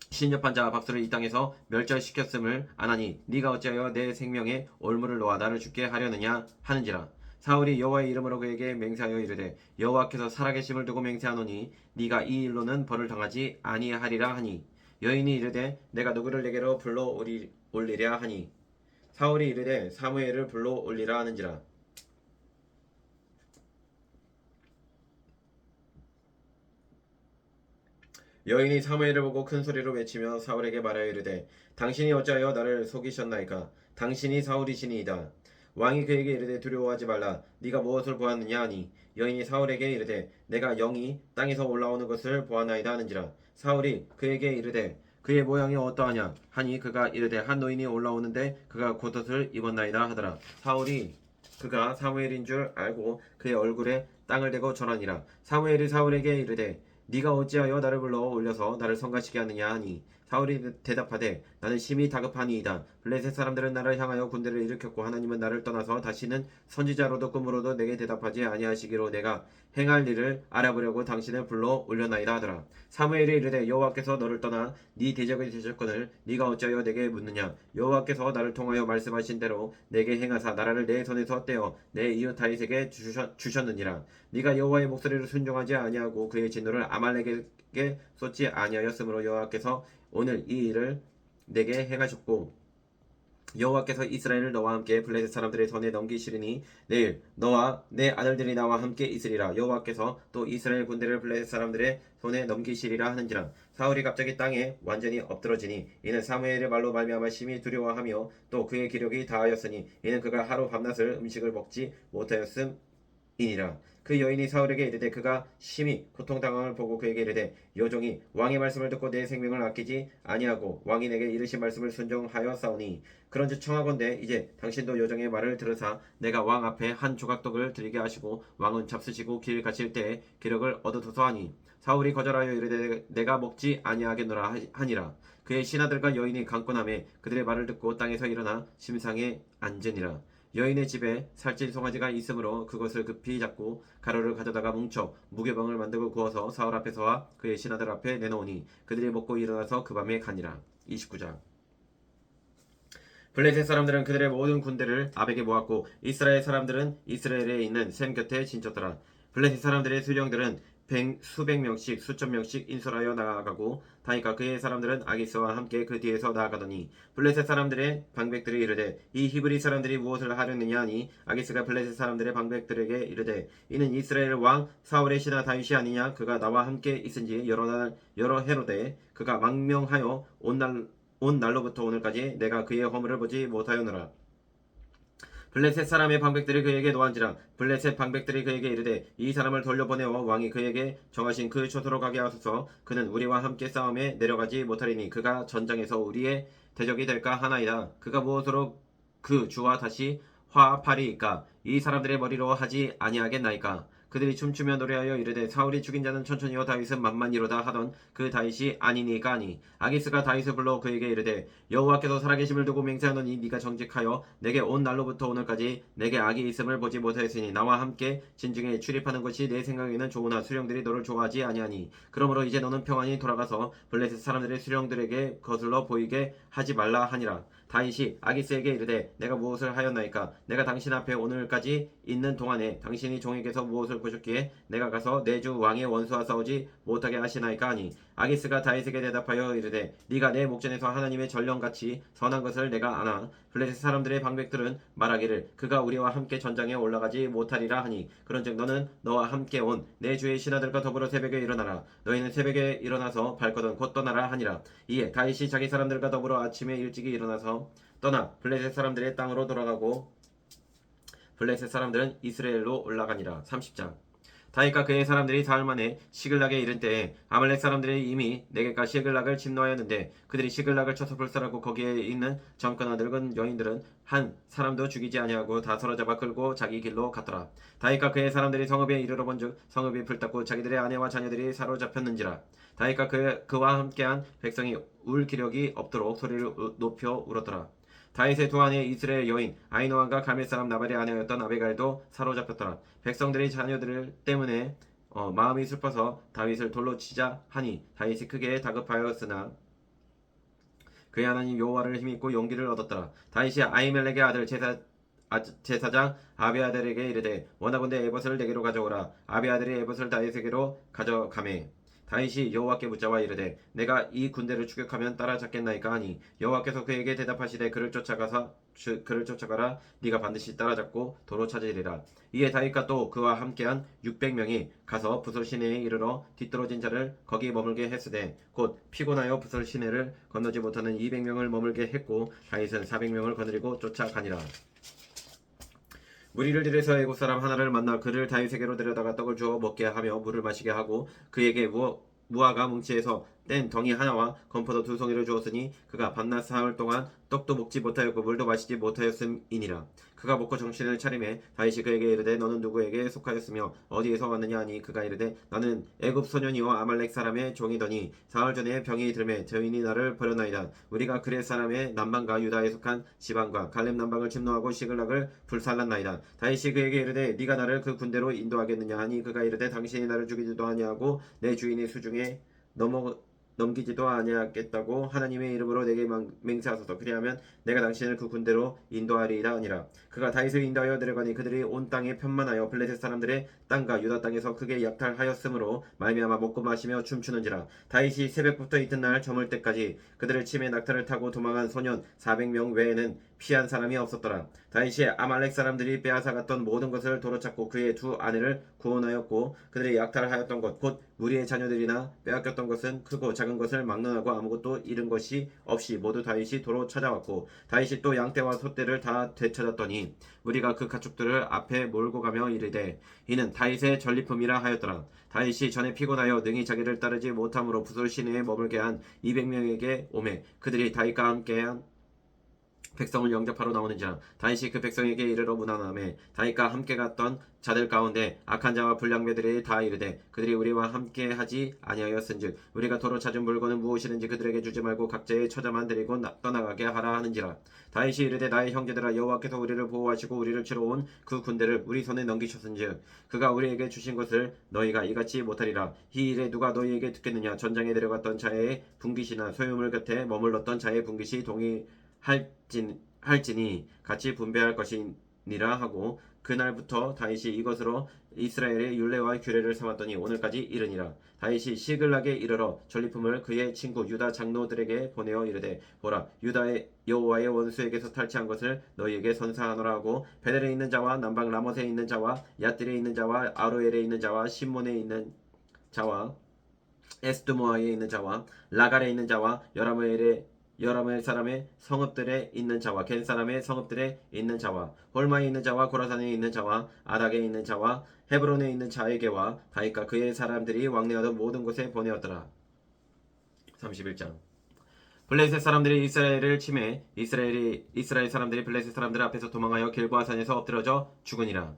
신접한 자 박수를 이 땅에서 멸절시켰음을 아나니 네가 어찌하여 내 생명에 올무를 놓아 나를 죽게 하려느냐 하는지라. 사울이 여호와의 이름으로 그에게 맹세하여 이르되 여호와께서 살아계심을 두고 맹세하노니 네가 이 일로는 벌을 당하지 아니하리라 하니, 여인이 이르되 내가 누구를 내게로 불러 올리랴 하니, 사울이 이르되 사무엘을 불러 올리라 하는지라. 여인이 사무엘을 보고 큰 소리로 외치며 사울에게 말하여 이르되 당신이 어찌하여 나를 속이셨나이까. 당신이 사울이시니이다. 왕이 그에게 이르되 두려워하지 말라. 네가 무엇을 보았느냐 하니, 여인이 사울에게 이르되 내가 영이 땅에서 올라오는 것을 보았나이다 하는지라. 사울이 그에게 이르되 그의 모양이 어떠하냐 하니, 그가 이르되 한 노인이 올라오는데 그가 겉옷을 입었나이다 하더라. 사울이 그가 사무엘인 줄 알고 그의 얼굴에 땅을 대고 절하니라. 사무엘이 사울에게 이르되 네가 어찌하여 나를 불러 올려서 나를 성가시게 하느냐 하니, 사울이 대답하되 나는 심히 다급하니이다. 블레셋 사람들은 나를 향하여 군대를 일으켰고 하나님은 나를 떠나서 다시는 선지자로도 꿈으로도 내게 대답하지 아니하시기로 내가 행할 일을 알아보려고 당신을 불러 올려나이다 하더라. 사무엘이 이르되 여호와께서 너를 떠나 네 대적이 되셨거늘 네가 어찌하여 내게 묻느냐. 여호와께서 나를 통하여 말씀하신 대로 내게 행하사 나라를 내 손에서 떼어 내 이웃 다윗에게 주셨느니라. 네가 여호와의 목소리를 순종하지 아니하고 그의 진노를 아말렉에게 쏟지 아니하였으므로 여호와께서 오늘 이 일을 내게 행하셨고, 여호와께서 이스라엘을 너와 함께 블레셋 사람들의 손에 넘기시리니 내일 너와 내 아들들이 나와 함께 있으리라. 여호와께서 또 이스라엘 군대를 블레셋 사람들의 손에 넘기시리라 하는지라. 사울이 갑자기 땅에 완전히 엎드러지니 이는 사무엘의 말로 말미암아 심히 두려워하며 또 그의 기력이 다하였으니 이는 그가 하루 밤낮을 음식을 먹지 못하였음이니라. 그 여인이 사울에게 이르되 그가 심히 고통당함을 보고 그에게 이르되 여종이 왕의 말씀을 듣고 내 생명을 아끼지 아니하고 왕이 내게 이르신 말씀을 순종하였사오니, 그런즉 청하건대 이제 당신도 여종의 말을 들으사 내가 왕 앞에 한 조각 떡을 드리게 하시고 왕은 잡수시고 길 가실 때에 기력을 얻으소서 하니, 사울이 거절하여 이르되 내가 먹지 아니하겠노라 하니라. 그의 신하들과 여인이 강권하매 그들의 말을 듣고 땅에서 일어나 심상에 앉으니라. 여인의 집에 살찐 송아지가 있으므로 그것을 급히 잡고 가루를 가져다가 뭉쳐 무교병을 만들고 구워서 사울 앞에서와 그의 신하들 앞에 내놓으니 그들이 먹고 일어나서 그 밤에 가니라. 29장. 블레셋 사람들은 그들의 모든 군대를 아벡에 모았고 이스라엘 사람들은 이스라엘에 있는 셈 곁에 진쳤더라. 블레셋 사람들의 수령들은 수백 명씩 수천 명씩 인솔하여 나아가고 다윗과 그의 사람들은 아기스와 함께 그 뒤에서 나아가더니, 블레셋 사람들의 방백들이 이르되 이 히브리 사람들이 무엇을 하려느냐 하니, 아기스가 블레셋 사람들의 방백들에게 이르되 이는 이스라엘 왕 사울의 신하 다윗이 아니냐. 그가 나와 함께 있은지 여러 해로되 그가 망명하여 온 날로부터 오늘까지 내가 그의 허물을 보지 못하였노라. 블레셋 사람의 방백들이 그에게 노한지라. 블레셋 방백들이 그에게 이르되 이 사람을 돌려보내어 왕이 그에게 정하신 그 초소로 가게 하소서. 그는 우리와 함께 싸움에 내려가지 못하리니 그가 전장에서 우리의 대적이 될까 하나이다. 그가 무엇으로 그 주와 다시 화합하리이까. 이 사람들의 머리로 하지 아니하겠나이까. 그들이 춤추며 노래하여 이르되 사울이 죽인 자는 천천히요 다윗은 만만이로다 하던 그 다윗이 아니니까 하니 아기스가 다윗을 불러 그에게 이르되 여호와께서 살아계심을 두고 맹세하노니 네가 정직하여 내게 온 날로부터 오늘까지 내게 악이 있음을 보지 못하였으니 나와 함께 진중에 출입하는 것이 내 생각에는 좋으나 수령들이 너를 좋아하지 아니하니 그러므로 이제 너는 평안히 돌아가서 블레셋 사람들의 수령들에게 거슬러 보이게 하지 말라 하니라. 다윗이 아기스에게 이르되 내가 무엇을 하였나이까 내가 당신 앞에 오늘까지 있는 동안에 당신이 종에게서 무엇을 보셨기에 내가 가서 내 주 왕의 원수와 싸우지 못하게 하시나이까 하니 아기스가 다윗에게 대답하여 이르되 네가 내 목전에서 하나님의 전령같이 선한 것을 내가 아나 블레셋 사람들의 방백들은 말하기를 그가 우리와 함께 전장에 올라가지 못하리라 하니 그런즉 너는 너와 함께 온 내 주의 신하들과 더불어 새벽에 일어나라 너희는 새벽에 일어나서 발거든 곧 떠나라 하니라. 이에 다윗이 자기 사람들과 더불어 아침에 일찍이 일어나서 떠나 블레셋 사람들의 땅으로 돌아가고 블레셋 사람들은 이스라엘로 올라가니라. 30장. 다윗과 그의 사람들이 사흘 만에 시글락에 이른 때에 아말렉 사람들이 이미 네겝과 시글락을 침노하였는데 그들이 시글락을 쳐서 불살하고 거기에 있는 젊거나 늙은 여인들은 한 사람도 죽이지 아니하고 다 사로잡아 끌고 자기 길로 갔더라. 다윗과 그의 사람들이 성읍에 이르러 본즉 성읍이 불탔고 자기들의 아내와 자녀들이 사로잡혔는지라. 다윗과 그와 함께한 백성이 울 기력이 없도록 소리를 높여 울었더라. 다윗의 두 아내 이스라엘 여인 아히노함과 갈멜 사람 나발의 아내였던 아베갈도 사로잡혔더라. 백성들이 자녀들 때문에 마음이 슬퍼서 다윗을 돌로 치자 하니 다윗이 크게 다급하였으나 그의 하나님 여호와를 힘입고 용기를 얻었더라. 다윗이 아히멜렉의 아들 제사장 아비아들에게 이르되 원하건대 에봇을 내게로 가져오라. 아비아들이 에봇을 다윗에게로 가져가매 다윗이 여호와께 묻자와 이르되 내가 이 군대를 추격하면 따라잡겠나이까 하니 여호와께서 그에게 대답하시되 그를 쫓아가라 네가 반드시 따라잡고 도로 찾으리라. 이에 다윗과 또 그와 함께한 600명이 가서 부솔 시내에 이르러 뒤떨어진 자를 거기 머물게 했으되 곧 피곤하여 부솔 시내를 건너지 못하는 200명을 머물게 했고 다윗은 400명을 거느리고 쫓아가니라. 무리를 들여서 애굽 사람 하나를 만나 그를 다윗에게로 데려다가 떡을 주어 먹게 하며 물을 마시게 하고 그에게 무화과 뭉치에서 뗀 덩이 하나와 건포도 2송이를 주었으니 그가 밤낮 사흘 동안 떡도 먹지 못하였고 물도 마시지 못하였음이니라. 그가 먹고 정신을 차리매 다윗이 그에게 이르되 너는 누구에게 속하였으며 어디에서 왔느냐 하니 그가 이르되 나는 애굽 소년이요 아말렉 사람의 종이더니 사흘 전에 병이 들매 저인이 나를 버렸나이다. 우리가 그렛 사람의 남방과 유다에 속한 지방과 갈렙 남방을 침노하고 시글락을 불살랐나이다. 다윗이 그에게 이르되 네가 나를 그 군대로 인도하겠느냐 하니 그가 이르되 당신이 나를 죽이지도 아니하고 내 주인이 수중에 넘기지도 아니하겠다고 하나님의 이름으로 내게 맹세하소서. 그리하면 내가 당신을 그 군대로 인도하리이다 하니라. 그가 다윗을 인도하여 내려가니 그들이 온 땅에 편만하여 블레셋 사람들의 땅과 유다 땅에서 크게 약탈하였으므로 말미암아 먹고 마시며 춤추는지라. 다윗이 새벽부터 이튿날 저물 때까지 그들을 치매 낙타를 타고 도망한 소년 400명 외에는 피한 사람이 없었더라. 다윗이 아말렉 사람들이 빼앗아갔던 모든 것을 도로찾고 그의 두 아내를 구원하였고 그들이 약탈하였던 것 곧 무리의 자녀들이나 빼앗겼던 것은 크고 작은 것을 막론하고 아무것도 잃은 것이 없이 모두 다윗이 도로 찾아왔고 다윗이 또 양떼와 소떼를 다 되찾았더니 우리가 그 가축들을 앞에 몰고 가며 이르되 이는 다윗의 전리품이라 하였더라. 다윗이 전에 피곤하여 능히 자기를 따르지 못함으로 부솔 시내에 머물게 한 200명에게 오매 그들이 다윗과 함께한 백성을 영접하러 나오는지라. 다윗이 그 백성에게 이르러 문안하매 다윗과 함께 갔던 자들 가운데 악한 자와 불량배들이 다 이르되 그들이 우리와 함께 하지 아니하였은즉 우리가 도로 찾은 물건은 무엇이든지 그들에게 주지 말고 각자의 처자만 데리고 떠나가게 하라 하는지라. 다윗이 이르되 나의 형제들아 여호와께서 우리를 보호하시고 우리를 치러 온 그 군대를 우리 손에 넘기셨은즉 그가 우리에게 주신 것을 너희가 이같이 못하리라. 이 일에 누가 너희에게 듣겠느냐. 전장에 내려갔던 자의 분깃이나 소유물 곁에 머물렀던 자의 분깃이 할지니 같이 분배할 것이니라 하고 그날부터 다윗이 이것으로 이스라엘의 율례와 규례를 삼았더니 오늘까지 이르니라. 다윗이 시글락에 이르러 전리품을 그의 친구 유다 장로들에게 보내어 이르되 보라 유다의 여호와의 원수에게서 탈취한 것을 너희에게 선사하노라 하고 베델에 있는 자와 남방 라못에 있는 자와 얏딜에 있는 자와 아로엘에 있는 자와 심몬에 있는 자와 에스드모아에 있는 자와 라갈에 있는 자와 여라멜 사람의 성읍들에 있는 자와 겐 사람의 성읍들에 있는 자와 홀마에 있는 자와 고라산에 있는 자와 아닥에 있는 자와 헤브론에 있는 자에게와 다윗과 그의 사람들이 왕래하던 모든 곳에 보내었더라. 31장. 블레셋 사람들이 이스라엘을 치매 이스라엘 사람들이 블레셋 사람들 앞에서 도망하여 길보아 산에서 엎드러져 죽으니라.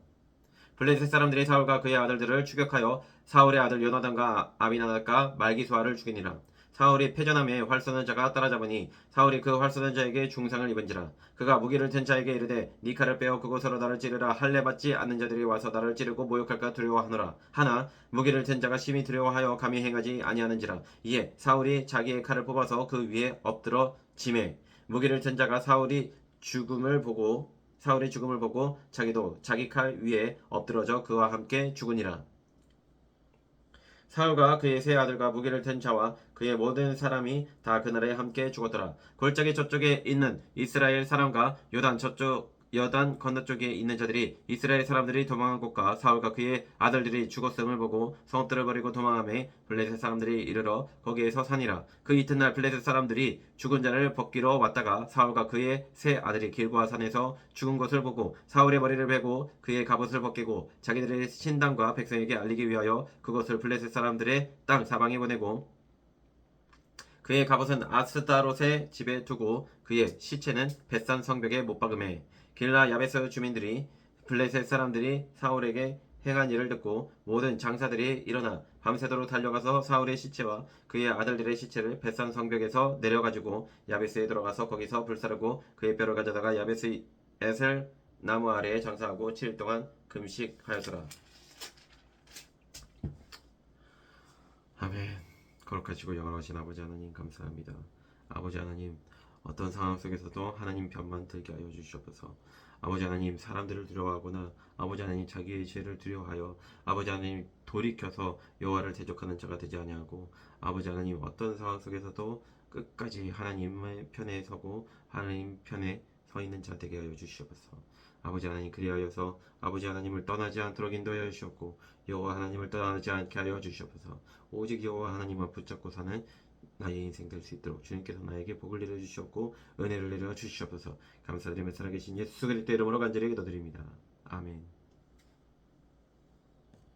블레셋 사람들이 사울과 그의 아들들을 추격하여 사울의 아들 요나단과 아비나답과 말기수아를 죽이니라. 사울이 패전함에 활 쏘는 자가 따라잡으니 사울이 그 활 쏘는 자에게 중상을 입은지라. 그가 무기를 든 자에게 이르되 네 칼을 빼어 그곳으로 나를 찌르라. 할례 받지 않는 자들이 와서 나를 찌르고 모욕할까 두려워하노라. 하나 무기를 든 자가 심히 두려워하여 감히 행하지 아니하는지라. 이에 사울이 자기의 칼을 뽑아서 그 위에 엎드러 지매 무기를 든 자가 사울의 죽음을 보고 자기도 자기 칼 위에 엎드러져 그와 함께 죽으니라. 사울과 그의 세 아들과 무기를 든 자와 그의 모든 사람이 다 그날에 함께 죽었더라. 골짜기 저쪽에 있는 이스라엘 사람과 여단 건너쪽에 있는 자들이 이스라엘 사람들이 도망한 곳과 사울과 그의 아들들이 죽었음을 보고 성읍들을 버리고 도망하매 블레셋 사람들이 이르러 거기에서 사니라. 그 이튿날 블레셋 사람들이 죽은 자를 벗기러 왔다가 사울과 그의 세 아들이 길보아 산에서 죽은 것을 보고 사울의 머리를 베고 그의 갑옷을 벗기고 자기들의 신당과 백성에게 알리기 위하여 그것을 블레셋 사람들의 땅 사방에 보내고 그의 갑옷은 아스타롯의 집에 두고 그의 시체는 벳산 성벽에 못 박음해 길라 야베스 주민들이 블레셋 사람들이 사울에게 행한 일을 듣고 모든 장사들이 일어나 밤새도록 달려가서 사울의 시체와 그의 아들들의 시체를 벳산 성벽에서 내려가지고 야베스에 들어가서 거기서 불사르고 그의 뼈를 가져다가 야베스 에셀 나무 아래에 장사하고 7일 동안 금식하였더라. 아멘. 거룩하시고 영원하신 아버지 하나님 감사합니다. 아버지 하나님 어떤 상황 속에서도 하나님 편만 들게 하여 주시옵소서. 아버지 하나님 사람들을 두려워하거나 아버지 하나님 자기의 죄를 두려워하여 아버지 하나님 돌이켜서 여호와를 대적하는 자가 되지 아니하고 아버지 하나님 어떤 상황 속에서도 끝까지 하나님의 편에 서고 하나님 편에 서 있는 자 되게 하여 주시옵소서. 아버지 하나님 그리하여서 아버지 하나님을 떠나지 않도록 인도하여 주시옵고 여호와 하나님을 떠나지 않게 하여 주시옵소서. 오직 여호와 하나님만 붙잡고 사는 나의 인생 될 수 있도록 주님께서 나에게 복을 내려 주시옵고 은혜를 내려 주시옵소서. 감사드리며 살아계신 예수 그리스도의 이름으로 간절히 기도드립니다. 아멘.